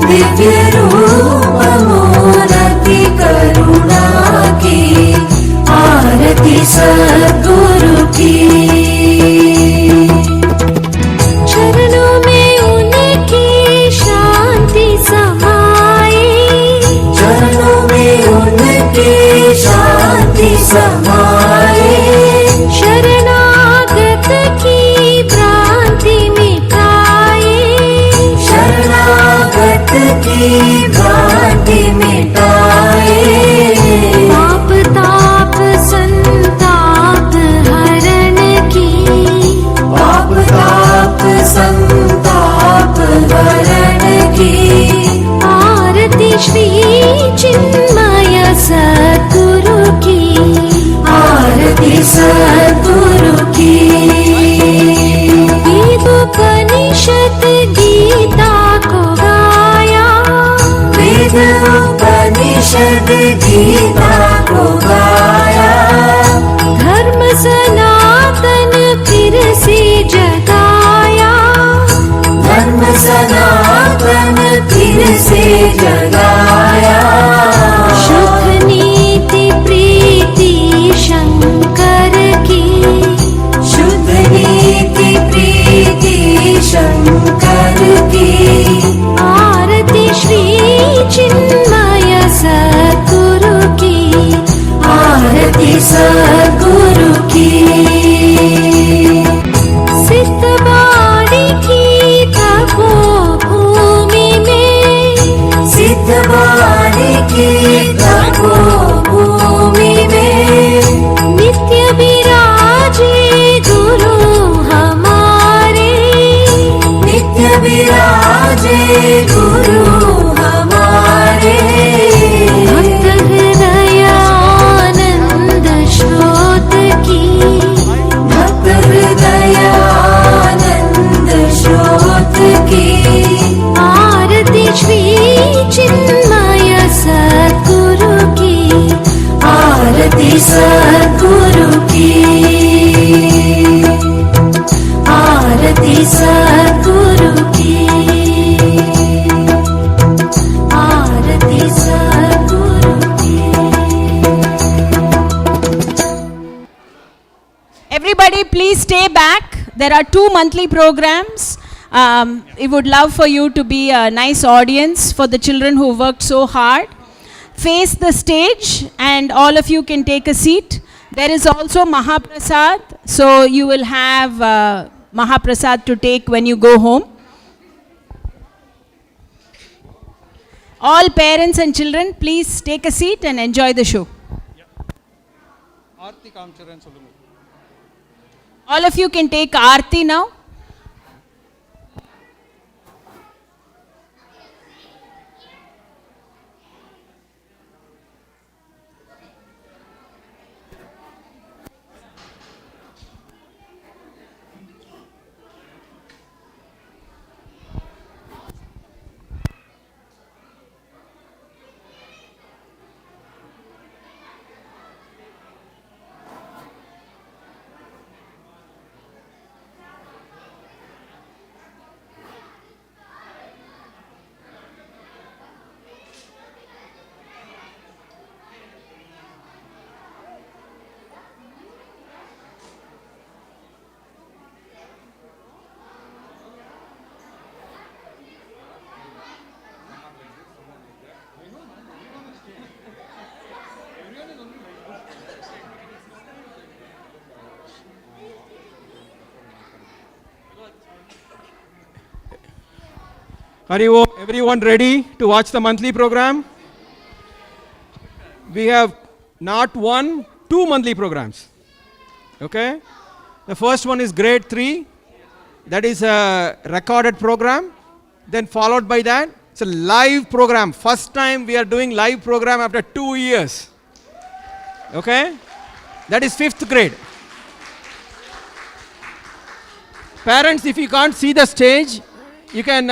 दिव्य रूप मूर्ति करुणा की। आरती सद्गुरु की। चरणों में उनकी शांति समाई। चरणों में उनकी शांति समाई। शरणागत की भ्रांति मिटाई। शरणागत की भ्रांति मिटाई। पाप ताप संताप हरण की। पाप ताप संताप हरण की। आरती श्री चिन्मय सद्गुरु की। आरती सद्गुरु की। वेदोपनिषद गीता को गाया। वेदोपनिषद गीता को गाया। धर्म सनातन फिर से जगाया। धर्म सनातन फिर से जगाया। शुद्ध नीति प्रीति शंकर की। शुद्ध नीति प्रीति शंकर की। आरती श्री चिन्मय सद्गुरु की। आरती सद्गुरु की। सिद्धबाड़ी की तपोभूमि में। सिद्धबाड़ी की तपोभूमि में। नित्य विराजे गुरु हमारे। नित्य विराजे गुरु हमारे। भक्त हृदय आनंद स्रोत की। भक्त हृदय आनंद स्रोत की। आरती श्री चिन्मय सद्गुरु की। आरती सद्गुरु की। आरती सद्गुरु की। आरती सद्गुरु की। Everybody, please stay back. There are 2 monthly programs. We would love for you to be a nice audience for the children who worked so hard. Face the stage and all of you can take a seat. There is also Mahaprasad, so you will have Mahaprasad to take when you go home. All parents and children, please take a seat and enjoy the show. All of you can take Aarti now. Hari Om. Everyone ready to watch the monthly program? We have not 1, 2 monthly programs. Okay? The first one is grade 3. That is a recorded program. Then followed by that, it's a live program. First time we are doing live program after 2 years. Okay? That is 5th grade. Parents, if you can't see the stage, you can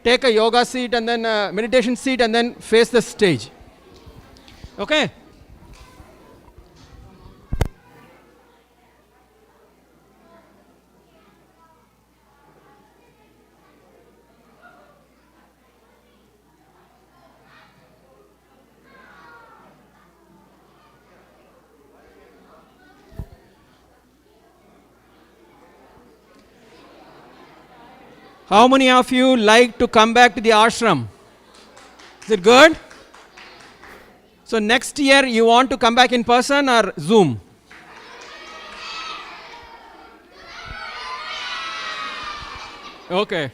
take a yoga seat and then a meditation seat and then face the stage. Okay? How many of you like to come back to the ashram? Is it good? So next year you want to come back in person or Zoom? Okay.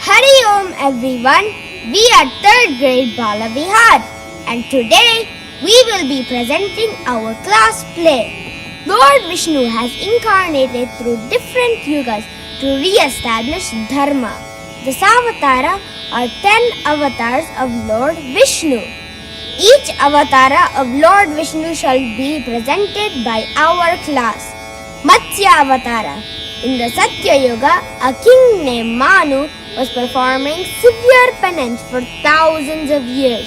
Hari Om everyone, we are 3rd grade Bala Vihar and today we will be presenting our class play. Lord Vishnu has incarnated through different yugas to re-establish Dharma. The Savatara are 10 avatars of Lord Vishnu. Each avatara of Lord Vishnu shall be presented by our class. Matsya Avatara. In the Satya Yuga, a king named Manu was performing severe penance for thousands of years.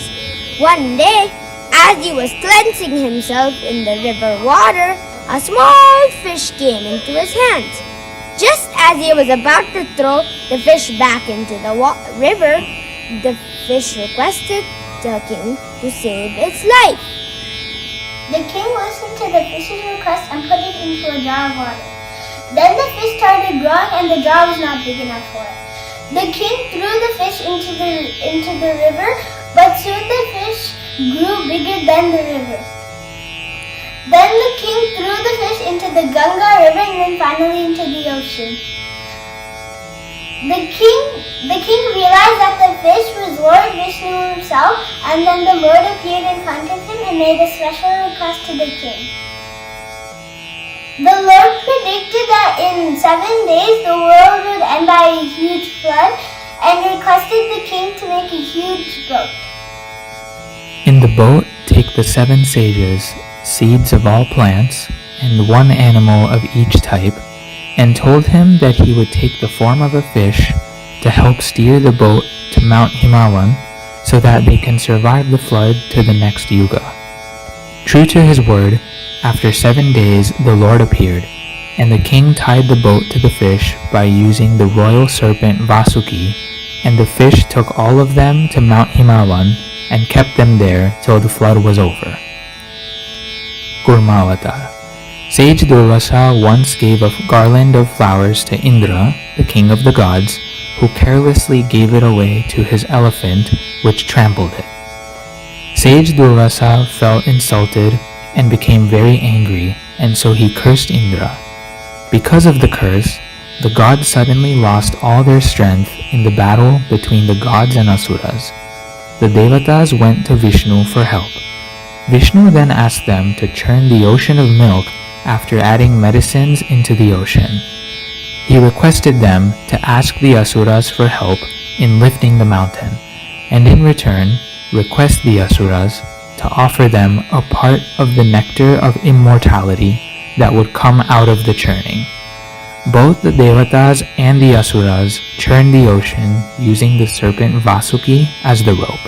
One day, as he was cleansing himself in the river water, a small fish came into his hands. Just as he was about to throw the fish back into the river, the fish requested the king to save its life. The king listened to the fish's request and put it into a jar of water. Then the fish started growing and the jar was not big enough for it. The king threw the fish into the river, but soon the fish grew bigger than the river. Then the king threw the fish into the Ganga river and then finally into the ocean. The king realized that the fish was Lord Vishnu himself, and then the Lord appeared in front of him and made a special request to the king. The Lord predicted that in 7 days the world would end by a huge flood and requested the king to make a huge boat. In the boat take the 7 sages, seeds of all plants, and 1 animal of each type, and told him that he would take the form of a fish to help steer the boat to Mount Himawan so that they can survive the flood to the next yuga. True to his word, after 7 days the Lord appeared, and the king tied the boat to the fish by using the royal serpent Vasuki, and the fish took all of them to Mount Himawan and kept them there till the flood was over. Kurmavatar. Sage Durvasa once gave a garland of flowers to Indra, the king of the gods, who carelessly gave it away to his elephant, which trampled it. Sage Durvasa felt insulted and became very angry, and so he cursed Indra. Because of the curse, the gods suddenly lost all their strength in the battle between the gods and Asuras. The Devatas went to Vishnu for help. Vishnu then asked them to churn the ocean of milk after adding medicines into the ocean. He requested them to ask the Asuras for help in lifting the mountain, and in return request the Asuras to offer them a part of the nectar of immortality that would come out of the churning. Both the Devatas and the Asuras churned the ocean using the serpent Vasuki as the rope.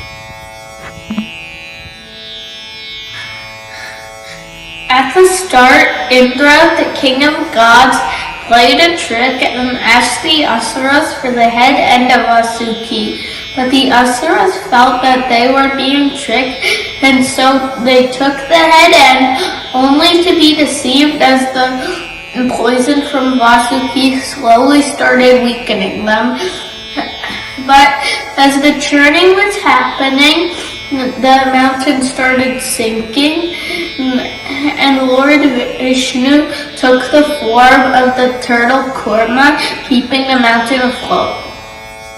At the start, Indra, the king of gods, played a trick and asked the Asuras for the head end of Vasuki. But the Asuras felt that they were being tricked, and so they took the head end, only to be deceived as the poison from Vasuki slowly started weakening them. But as the churning was happening, the mountain started sinking, and Lord Vishnu took the form of the turtle Kurma, keeping the mountain afloat.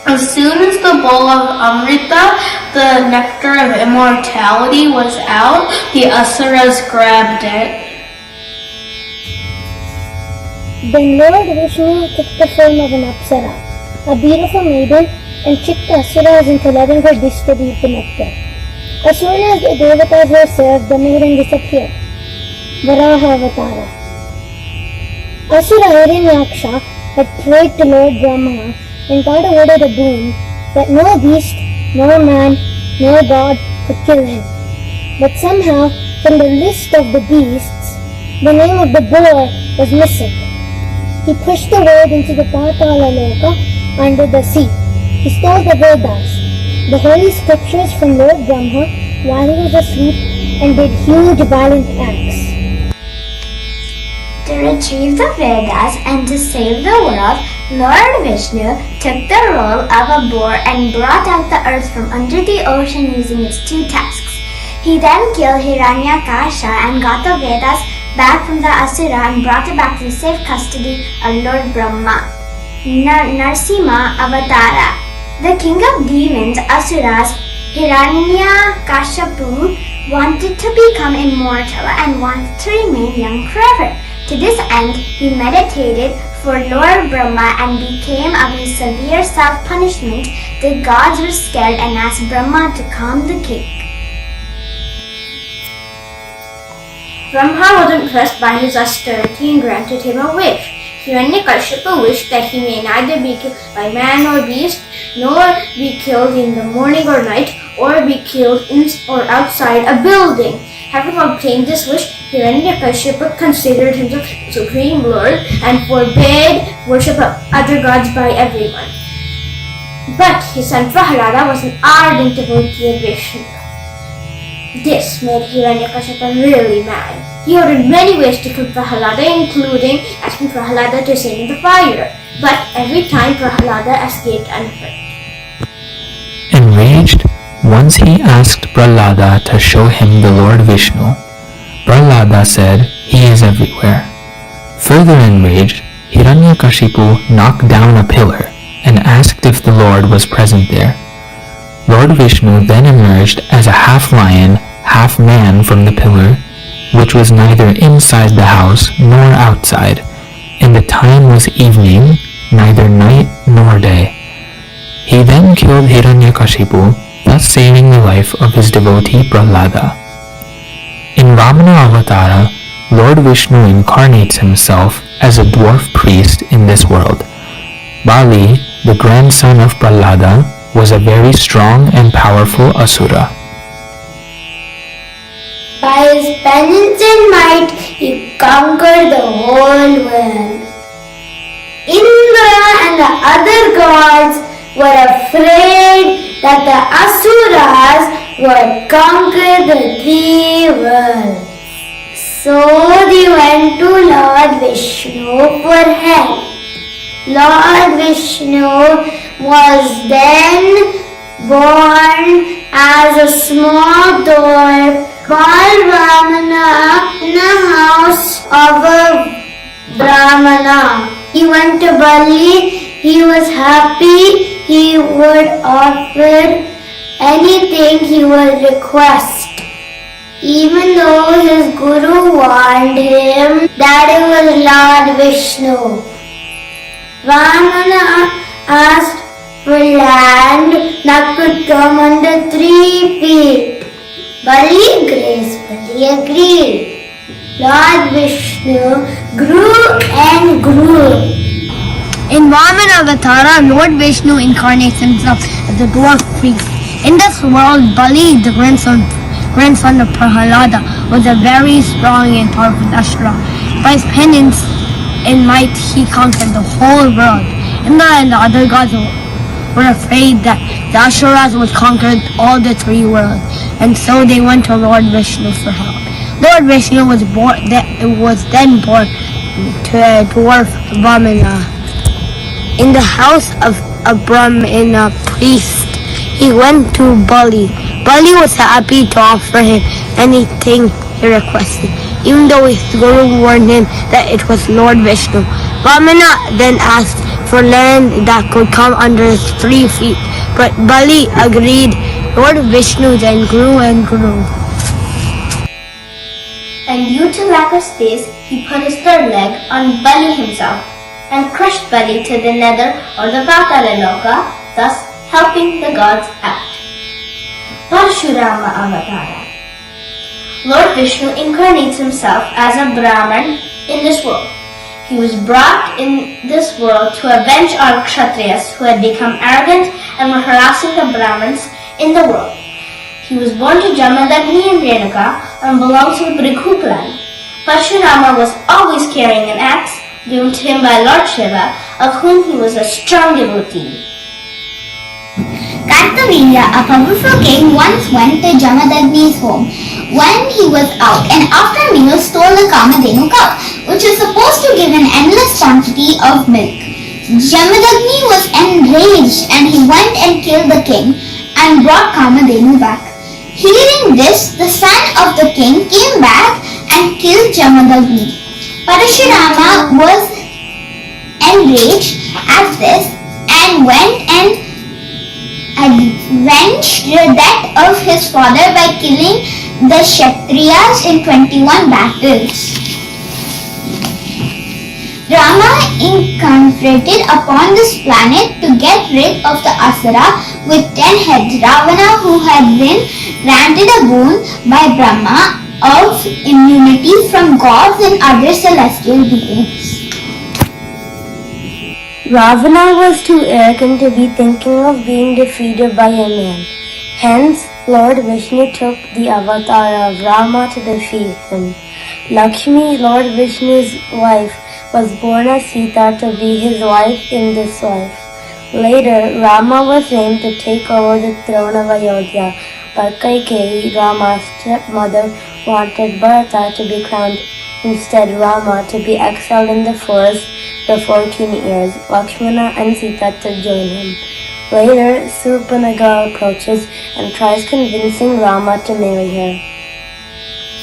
As soon as the bowl of Amrita, the nectar of immortality, was out, the Asuras grabbed it. Then Lord Vishnu took the form of an Apsara, a beautiful maiden, and tricked the Asuras into letting her dish to eat the nectar. As soon as the Devatas were served, the maiden disappeared. Varaha Avatara. Asura Hiranyaksha had prayed to Lord Brahma and God awarded a boon that no beast, no man, no god could kill him. But somehow, from the list of the beasts, the name of the boar was missing. He pushed the word into the Patala Loka under the sea. He stole the Vedas, the holy scriptures from Lord Brahma while he was asleep, and did huge violent acts. To retrieve the Vedas and to save the world, Lord Vishnu took the role of a boar and brought out the earth from under the ocean using its two tusks. He then killed Hiranyakasha and got the Vedas back from the Asura and brought it back to the safe custody of Lord Brahma. Narsimha Avatara. The king of demons, Asuras, Hiranyakashipu, wanted to become immortal and wanted to remain young forever. To this end, he meditated for Lord Brahma and became of his severe self-punishment. The gods were scared and asked Brahma to calm the king. Brahma was impressed by his austerity and granted him a wish. Hiranyakashipu wished that he may neither be killed by man or beast, nor be killed in the morning or night, or be killed in or outside a building. Having obtained this wish, Hiranyakashipu considered himself supreme lord and forbade worship of other gods by everyone. But his son Prahalada was an ardent devotee of Vishnu. This made Hiranyakashipu really mad. He ordered many ways to kill Prahalada, including asking Prahalada to sing in the fire. But every time Prahalada escaped unhurt. Enraged, once he asked Prahlada to show him the Lord Vishnu. Prahlada said, "He is everywhere." Further enraged, Hiranyakashipu knocked down a pillar and asked if the Lord was present there. Lord Vishnu then emerged as a half-lion, half-man from the pillar, which was neither inside the house nor outside, and the time was evening, neither night nor day. He then killed Hiranyakashipu, thus saving the life of his devotee Prahlada. In Vamana Avatara, Lord Vishnu incarnates himself as a dwarf priest in this world. Bali, the grandson of Prahlada, was a very strong and powerful asura. By his penance and might, he conquered the whole world. Indra and the other gods were afraid that the Asuras would conquer the three worlds. So they went to Lord Vishnu for help. Lord Vishnu was then born as a small dwarf called Vamana in the house of a Brahmana. He went to Bali. He was happy. He would offer anything he would request. Even though his guru warned him that it was Lord Vishnu. Vamana asked for land that could come under 3 feet. Bali gracefully agreed. Lord Vishnu grew and grew. In Vamana Avatara, Lord Vishnu incarnates himself as a dwarf priest. In this world, Bali, the grandson of Prahalada, was a very strong and powerful Asura. By his penance and might, he conquered the whole world. Indra and the other gods were afraid that the Asuras would conquer all the 3 worlds, and so they went to Lord Vishnu for help. Lord Vishnu was then born to a dwarf Vamana. In the house of a Brahmana priest, he went to Bali. Bali was happy to offer him anything he requested, even though his guru warned him that it was Lord Vishnu. Vamana then asked for for land that could come under his 3 feet. But Bali agreed. Lord Vishnu then grew and grew. And due to lack of space, he put his third leg on Bali himself and crushed Bali to the nether or the Patala Loka, thus helping the gods out. Parshurama Avatara. Lord Vishnu incarnates himself as a Brahman in this world. He was brought in this world to avenge our Kshatriyas who had become arrogant and were harassing the Brahmins in the world. He was born to Jamadagni and Renuka and belonged to the Brighu clan. Parshurama was always carrying an axe given to him by Lord Shiva, of whom he was a strong devotee. Kartavirya, a powerful king, once went to Jamadagni's home when he was out and after a meal stole a Kamadhenu cow, which is supposed to give an endless quantity of milk. Jamadagni was enraged and he went and killed the king and brought Kamadhenu back. Hearing this, the son of the king came back and killed Jamadagni. Parashurama was enraged at this and went and avenged the death of his father by killing the Kshatriyas in 21 battles. Rama incarnated upon this planet to get rid of the Asura with 10 heads. Ravana, who had been granted a boon by Brahma of immunity from gods and other celestial beings. Ravana was too arrogant to be thinking of being defeated by a man. Hence, Lord Vishnu took the avatar of Rama to defeat him. Lakshmi, Lord Vishnu's wife, was born as Sita to be his wife in this life. Later, Rama was named to take over the throne of Ayodhya, but Kaikeyi, Rama's stepmother, wanted Bharata to be crowned. Instead, Rama to be exiled in the forest for 14 years, Lakshmana and Sita to join him. Later, Surpanaka approaches and tries convincing Rama to marry her.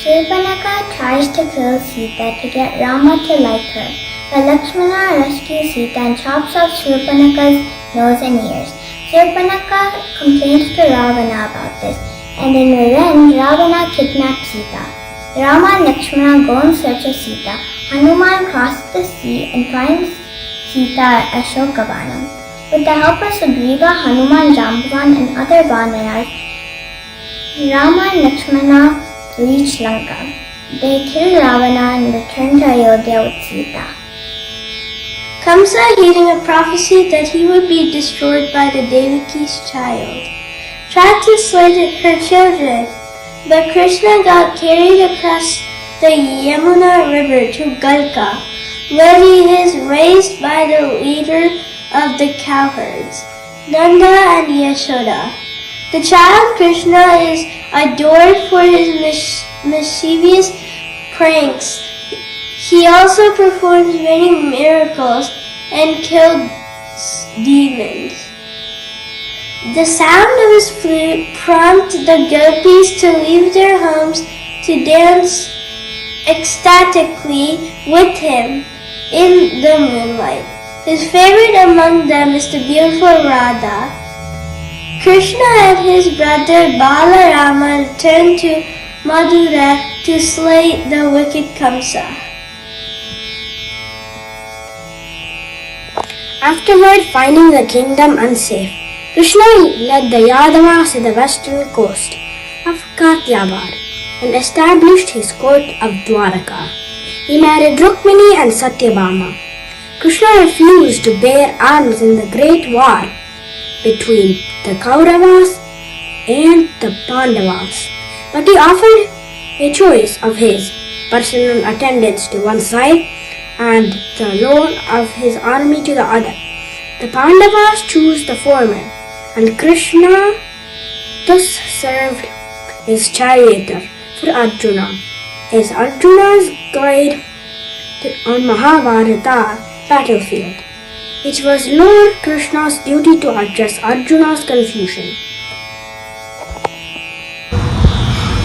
Surpanaka tries to kill Sita to get Rama to like her, but Lakshmana rescues Sita and chops off Surpanaka's nose and ears. Surpanaka complains to Ravana about this, and in revenge, Ravana kidnaps Sita. Rama and Lakshmana go in search of Sita. Hanuman crosses the sea and finds Sita at Ashokavanam. With the help of Sugriva, Hanuman, Jambavan and other Vanaras, Rama and Lakshmana reach Lanka. They kill Ravana and return to Ayodhya with Sita. Kamsa, hearing a prophecy that he would be destroyed by the Devaki's child, tried to slay her children, but Krishna got carried across the Yamuna river to Galka, where he is raised by the leader of the cowherds, Nanda and Yashoda. The child Krishna is adored for his mischievous pranks. He also performs many miracles and killed demons. The sound of his flute prompted the gopis to leave their homes to dance ecstatically with him in the moonlight. His favorite among them is the beautiful Radha. Krishna and his brother Balarama returned to Madura to slay the wicked Kamsa. Afterward, finding the kingdom unsafe, Krishna led the Yadavas to the western coast of Katyavar and established his court of Dwaraka. He married Rukmini and Satyabhama. Krishna refused to bear arms in the great war between the Kauravas and the Pandavas, but he offered a choice of his personal attendants to one side and the loan of his army to the other. The Pandavas chose the former, and Krishna thus served as charioteer for Arjuna, as Arjuna's guide on Mahabharata battlefield. It was Lord Krishna's duty to address Arjuna's confusion.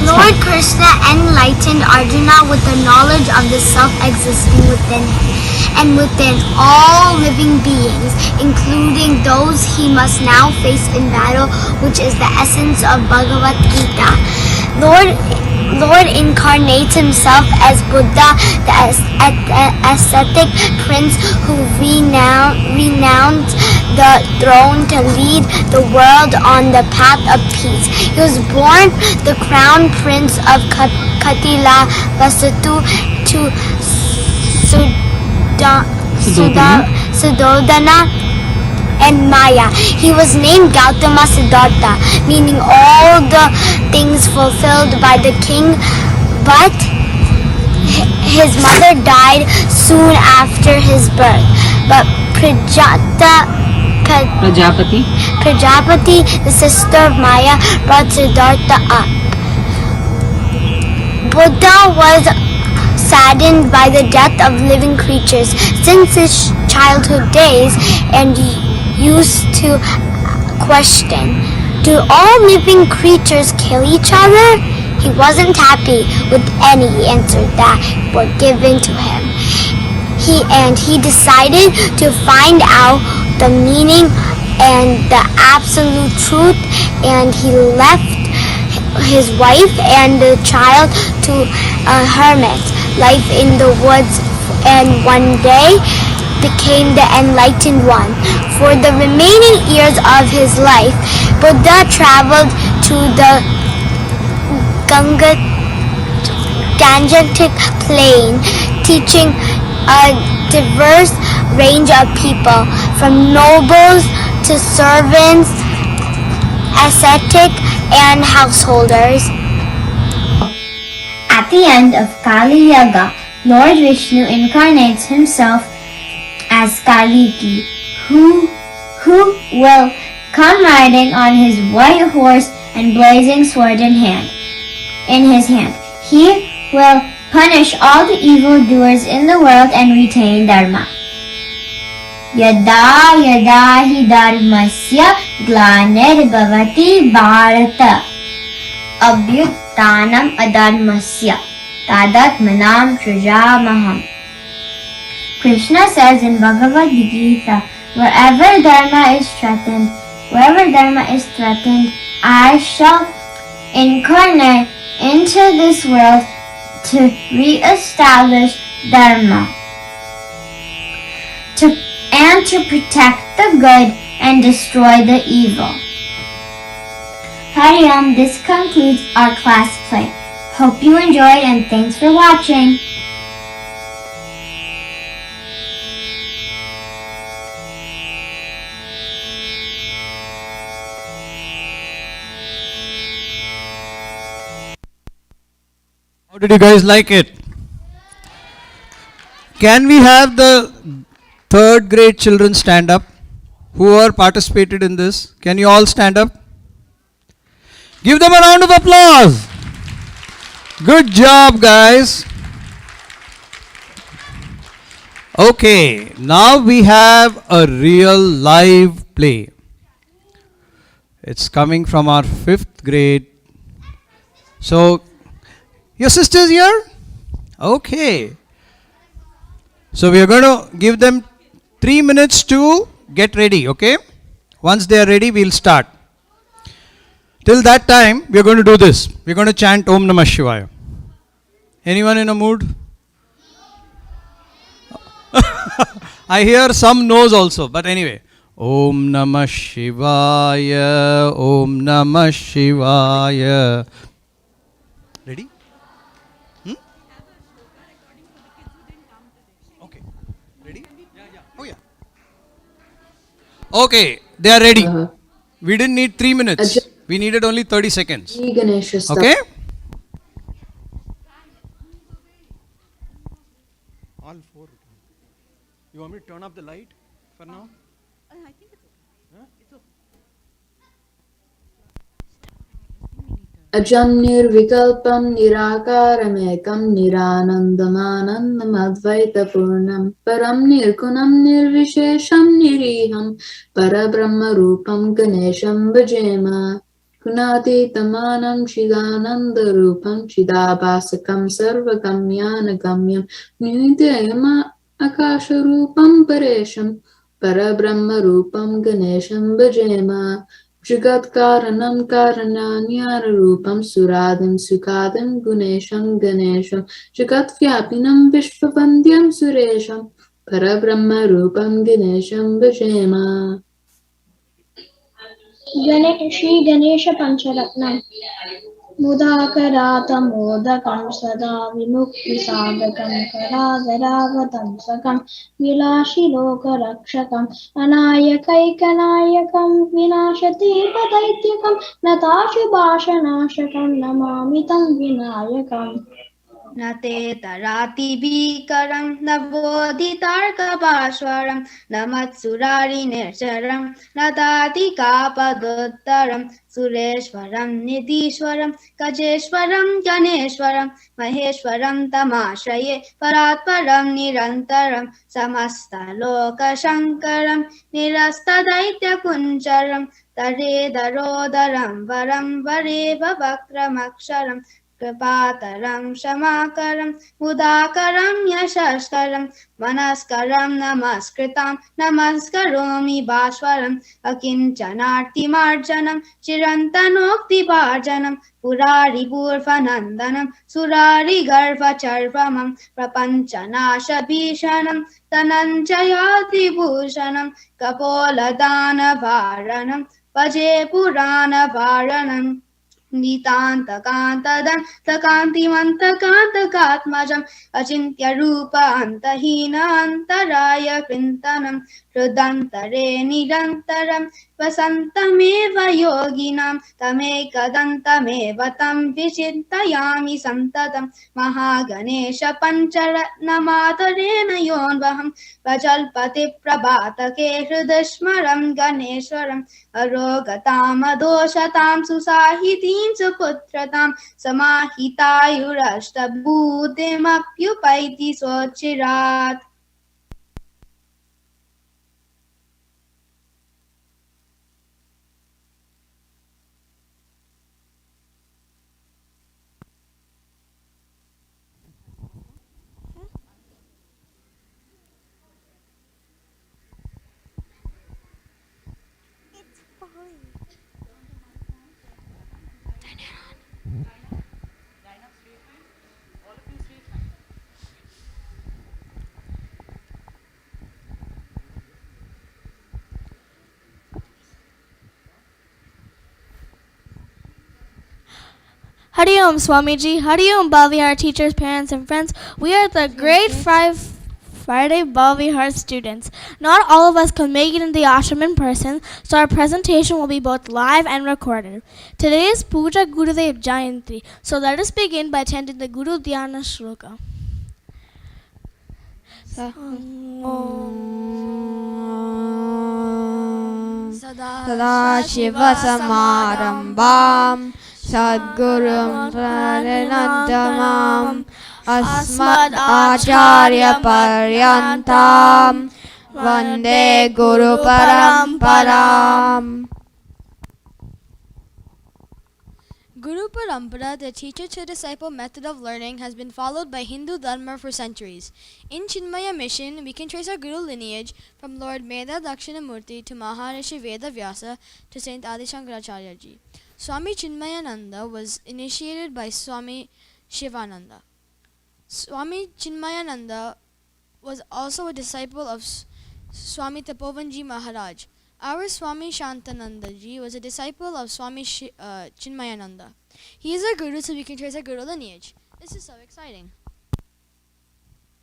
Lord Krishna enlightened Arjuna with the knowledge of the self existing within him and within all living beings, including those he must now face in battle, which is the essence of Bhagavad Gita. Lord incarnates himself as Buddha, the ascetic prince who renounced the throne to lead the world on the path of peace. He was born the crown prince of Katila Vasutu to Sudodana and Maya. He was named Gautama Siddhartha, meaning all the things fulfilled by the king, but his mother died soon after his birth. But Prajapati, the sister of Maya, brought Siddhartha up. Buddha was saddened by the death of living creatures since his childhood days and used to question, do all living creatures kill each other? He wasn't happy with any answer that were given to him. He decided to find out the meaning and the absolute truth, and he left his wife and the child to a hermit life in the woods, and one day became the enlightened one. For the remaining years of his life, Buddha traveled to the Gangetic plain, teaching a diverse range of people, from nobles to servants, ascetic and householders. At the end of Kali Yuga, Lord Vishnu incarnates himself as Kaliki, who will come riding on his white horse and blazing sword in his hand. He will punish all the evildoers in the world and retain Dharma. Yada yada hi dharmasya glanir-bhavati bharata abhyuttanam adharmasya tadatmanam srijamaham. Krishna says in Bhagavad Gita, wherever Dharma is threatened, I shall incarnate into this world to re-establish Dharma and to protect the good and destroy the evil. Hari Om, this concludes our class play. Hope you enjoyed and thanks for watching. How did you guys like it? Can we have the third grade children stand up? Whoever participated in this, can you all stand up? Give them a round of applause. Good job, guys. Okay, now we have a real live play. It's coming from our 5th grade. So, your sister's here? Okay. So we are going to give them 3 minutes to get ready, okay? Once they are ready, we'll start. Till that time, we are going to do this. We are going to chant Om Namah Shivaya. Anyone in a mood? I hear some no's also, but anyway. Om Namah Shivaya, Om Namah Shivaya. Ready? Okay, they are ready. We didn't need 3 minutes. We needed only 30 seconds. Okay? All 4. You want me to turn up the light for now? I think it's okay. Ajam-nirvikalpam nirakaramekam niranandamaनन्दमद्वैतपूर्णं param nirgunam nirvishesham niriham parabrahmarupam ganesham bhajema gunatitamanam chidanandarupam chidabhasakam sarvakamyanagamyam nidayama आकाशरूपं परेशं परब्रह्मरूपं गणेशं भजेम जगत्कारणं कारणान्याररूपं सुरादिं सुखादिं गुणेशं गणेशं जगत्व्यापिनं विश्ववन्द्यं सुरेशं परब्रह्मरूपं गणेशं भजेम Shri Ganesh Pancharatnam मुदाकरातमोदकं सदा विमुक्तिसाधकं करागरावतंसकं विलाशिलोकरक्षकम् अनायकैकनायकं विनाशतीपदैत्यकं नताशुभाषनाशकं नमामि तं विनायकम् न ते तरातिभीकरं न बोधितार्कपाश्वरं न मत्सुरारिनिर्झरं न तातिकापदोत्तरं सुरेश्वरं निधीश्वरं गजेश्वरं गणेश्वरं महेश्वरं तमाश्रये परात्परं निरन्तरं समस्तलोकशङ्करं निरस्तदैत्यकुञ्जरं तरेदरोदरं वरं वरेव वक्त्रमक्षरं कृपातरं क्षमाकरं मुदाकरं यशस्करं मनस्करं नमस्कृतं नमस्करोमि भास्वरम् अकिञ्चनार्तिमार्जनं चिरन्तनोक्तिभाजनं पुरारिपूर्वनन्दनं सुरारिगर्भचर्वमं प्रपञ्चनाशभीषणं धनञ्जयातिभूषणं कपोलदानवारणं भजे पुराणवारणम् नीतान्तकान्तदन्तकान्तिमन्तकान्तकात्मजम् अचिन्त्यरूप अन्तहीन अन्तराय कृन्तनं हृदन्तरे निरन्तरं वसन्तमेव योगिनां तमेकदन्तमेव तं विचिन्तयामि सन्ततं Mahaganesh पञ्चरत्नमातरेण योऽन्वहं प्रजल्पतिप्रभातके हृदस्मरं गणेश्वरम् अरोगतामदोषतां सुसाहितीं सुपुत्रतां समाहितायुरष्टभूतिमप्युपैति स्वोच्चिरात् Hari Om Swamiji, Hari Om Bhavihar teachers, parents, and friends. We are the grade 5 Friday Bhavihar students. Not all of us can make it in the ashram in person, so our presentation will be both live and recorded. Today is Puja Gurudev Jayanti, so let us begin by chanting the Guru Dhyana Shloka. Sada Shiva Samarambam Sadgurum Pranandamam Asmad Acharya Paryantam Vande Guru Paramparam. Guru Parampara, the teacher-to-disciple method of learning, has been followed by Hindu Dharma for centuries. In Chinmaya mission, we can trace our Guru lineage from Lord Meda Dakshinamurti to Maharishi Veda Vyasa to Saint Adi Shankaracharya ji. Swami Chinmayananda was initiated by Swami Shivananda. Swami Chinmayananda was also a disciple of Swami Tapovanji Maharaj. Our Swami Shantananda ji was a disciple of Swami Chinmayananda. He is our Guru, so we can trace our Guru lineage. This is so exciting.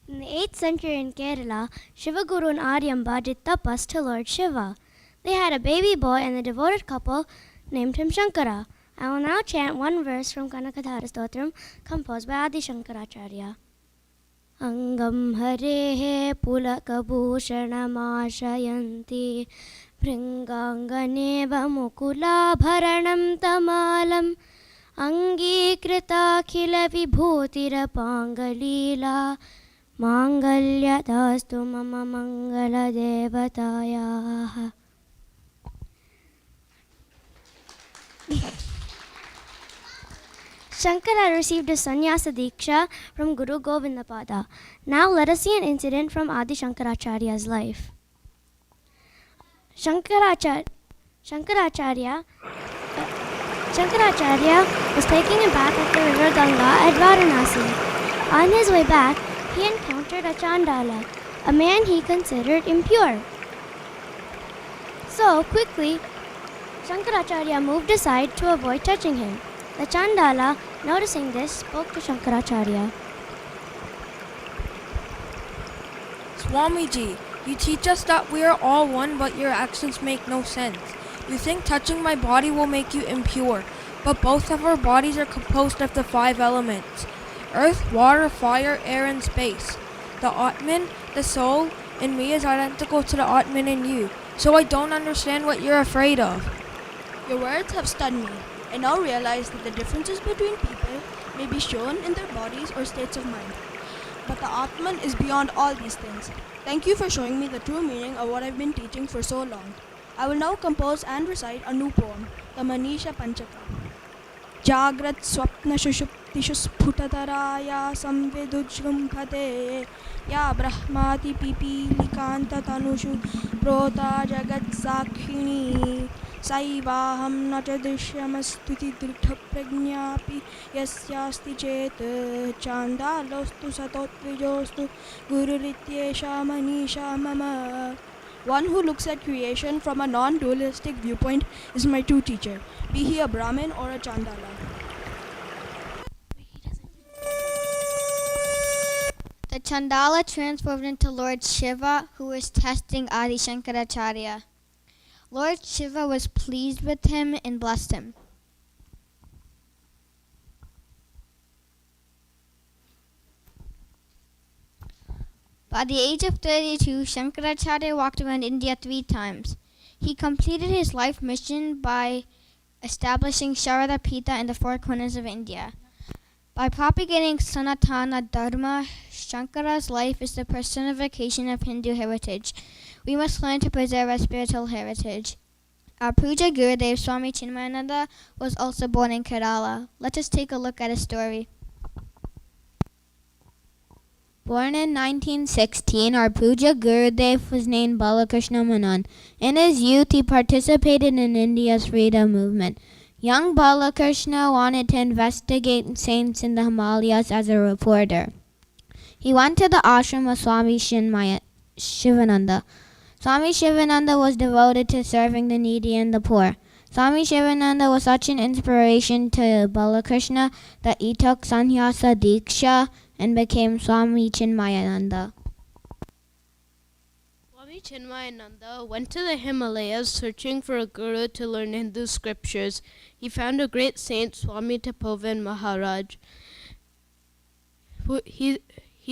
In the 8th century in Kerala, Shiva Guru and Aryamba did tapas to Lord Shiva. They had a baby boy and the devoted couple named him Shankara. I will now chant one verse from Kanakadhara Stotram composed by Adi Shankaracharya. Angam harehe pulakabhushanamashyanti Pringanganeva mukulabharanam tamalam Angikritakila vibhutirapangaleela Mangalyadastu mama mangala devataya. Shankara received his sannyasa diksha from Guru Govindapada. Now let us see an incident from Adi Shankaracharya's life. Shankaracharya was taking a bath at the river Ganga at Varanasi. On his way back, he encountered a Chandala, a man he considered impure. So quickly, Shankaracharya moved aside to avoid touching him. The Chandala, noticing this, spoke to Shankaracharya. Swamiji, you teach us that we are all one, but your actions make no sense. You think touching my body will make you impure, but both of our bodies are composed of the 5 elements: earth, water, fire, air, and space. The Atman, the soul, in me is identical to the Atman in you, so I don't understand what you're afraid of. Your words have stunned me. I now realize that the differences between people may be shown in their bodies or states of mind. But the Atman is beyond all these things. Thank you for showing me the true meaning of what I've been teaching for so long. I will now compose and recite a new poem, the Manisha Panchaka. Jagrat Swapna Shushuptishu Sputataraya Samvidujrumbhate Ya Brahmati Pipilikanta Tanushu Prota Jagat Sakhini Saivaham Nacha Drishyamastuti Dritha Prajnapi Yasyasti Chet Chandalostu Satotvijostu Gururityesha Manisha Mama. One who looks at creation from a non-dualistic viewpoint is my true teacher, be he a Brahmin or a Chandala. The Chandala transformed into Lord Shiva, who was testing Adi Shankaracharya. Lord Shiva was pleased with him and blessed him. By the age of 32, Shankaracharya walked around India 3 times. He completed his life mission by establishing Sharada Pita in the 4 corners of India. By propagating Sanatana Dharma, Shankara's life is the personification of Hindu heritage. We must learn to preserve our spiritual heritage. Our Puja Gurudev Swami Chinmayananda was also born in Kerala. Let us take a look at his story. Born in 1916, our Puja Gurudev was named Balakrishna Menon. In his youth, he participated in India's freedom movement. Young Balakrishna wanted to investigate saints in the Himalayas as a reporter. He went to the ashram of Swami Shivananda. Swami Shivananda was devoted to serving the needy and the poor. Swami Shivananda was such an inspiration to Balakrishna that he took sannyasa diksha and became Swami Chinmayananda. Swami Chinmayananda went to the Himalayas searching for a guru to learn Hindu scriptures. He found a great saint, Swami Tapovan Maharaj. He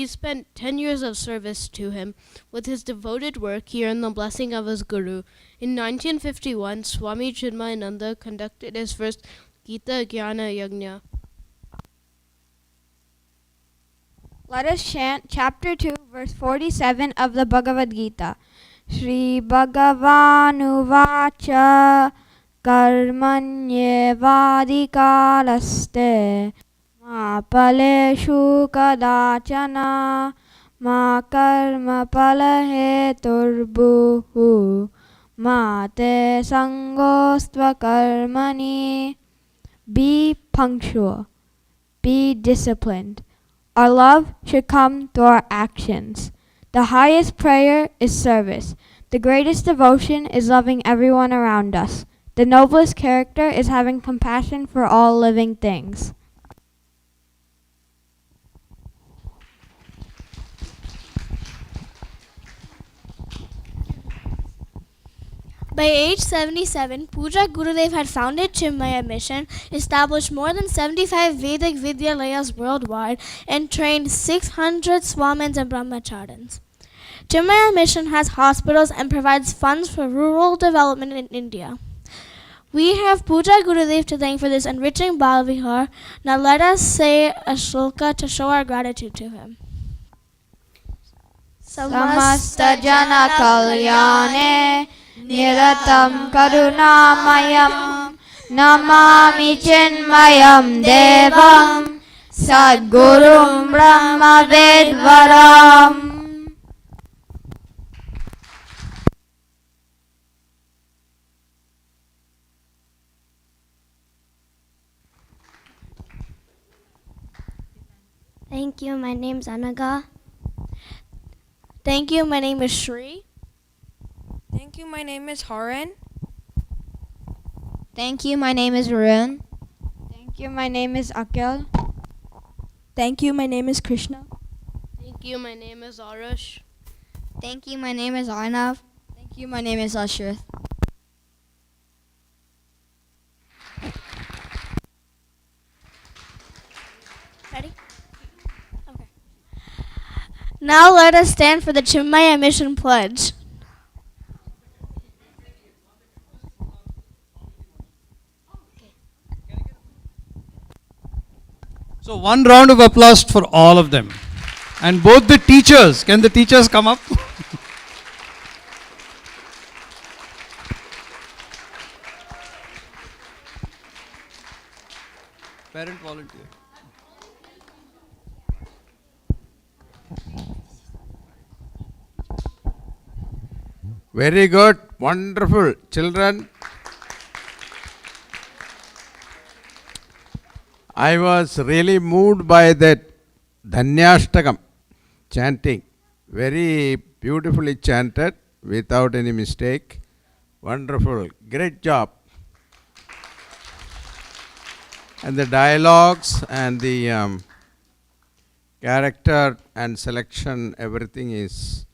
spent 10 years of service to him. With his devoted work, he earned the blessing of his guru. In 1951, Swami Chinmayananda conducted his first Gita Jnana Yajna. Let us chant chapter 2, verse 47 of the Bhagavad Gita. Shri Bhagavanu Vacha Karmanye Vadikalaste Ma Paleshu Kadachana Ma Karma Palaheturbuhu Ma Te Sangostva Karmani. Be punctual. Be disciplined. Our love should come through our actions. The highest prayer is service. The greatest devotion is loving everyone around us. The noblest character is having compassion for all living things. By age 77, Puja Gurudev had founded Chinmaya Mission, established more than 75 Vedic Vidyalayas worldwide, and trained 600 Swamins and Brahmacharins. Chinmaya Mission has hospitals and provides funds for rural development in India. We have Puja Gurudev to thank for this enriching Balavihar. Now let us say a shloka to show our gratitude to him. Samasta Jana Kalyane Niratam Karunamayam Namami Chinmayam Devam Sadgurum Brahma Vedvaram. Thank you. My name's Anaga. Thank you. My name is Shri. Thank you. My name is Haran. Thank you. My name is Varun. Thank you. My name is Akhil. Thank you. My name is Krishna. Thank you. My name is Arash. Thank you. My name is Arnav. Thank you. My name is Ashrith. Ready? Okay. Now let us stand for the Chinmaya Mission Pledge. So one round of applause for all of them. And both the teachers, can the teachers come up? Parent volunteer. Very good, wonderful. Children, I was really moved by that Dhanyashtakam chanting. Very beautifully chanted without any mistake. Wonderful, great job. And the dialogues and the character and selection, everything is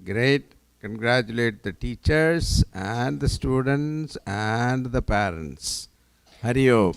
great. Congratulate the teachers and the students and the parents. Hari Om.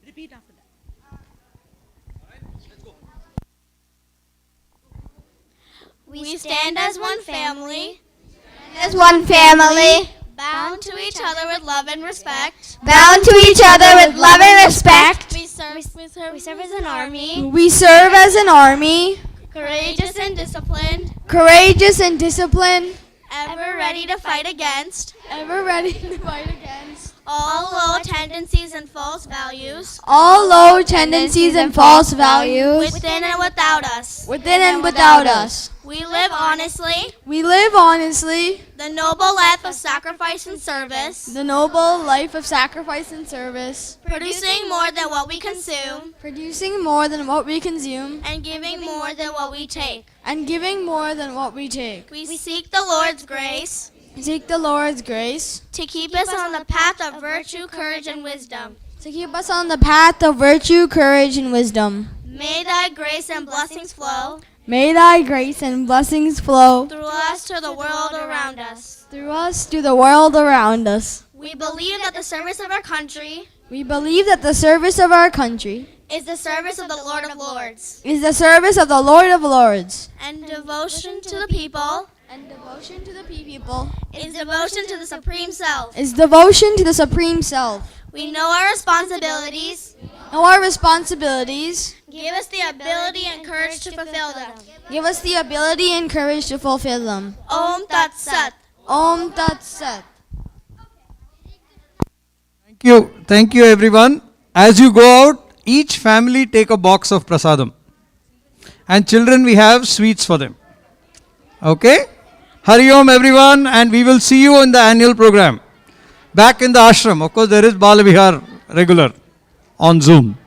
Repeat after that. We stand as one family. As one family. Bound to each other with love and respect. Bound to each other with love and respect. We serve as an army. We serve as an army. Courageous and disciplined. Courageous and disciplined. Ever ready to fight against. Ever ready to fight against. All low tendencies and false values. All low tendencies and false values. Within and without us. Within and without us. We live honestly. We live honestly. The noble life of sacrifice and service. The noble life of sacrifice and service. Producing more than what we consume. Producing more than what we consume. And giving more than what we take. And giving more than what we take. We seek the Lord's grace. Seek the Lord's grace. To keep us on the path of virtue, courage, and wisdom. To keep us on the path of virtue, courage, and wisdom. May thy grace and blessings flow. May thy grace and blessings flow through us to the world around us. Through us to the world around us. We believe that the service of our country. We believe that the service of our country is the service of the Lord of Lords. Is the service of the Lord of Lords. And devotion to the people. And devotion to the people. Is devotion to the Supreme Self. Is devotion to the Supreme Self. We know our responsibilities. Know our responsibilities. Give us the ability and courage to fulfill them. Give us the ability and courage to fulfill them. Om Tat Sat. Om Tat Sat. Thank you everyone. As you go out, each family take a box of prasadam. And children, we have sweets for them. Okay? Hari Om everyone, and we will see you in the annual program. Back in the ashram. Of course, there is Bala Vihar regular on Zoom.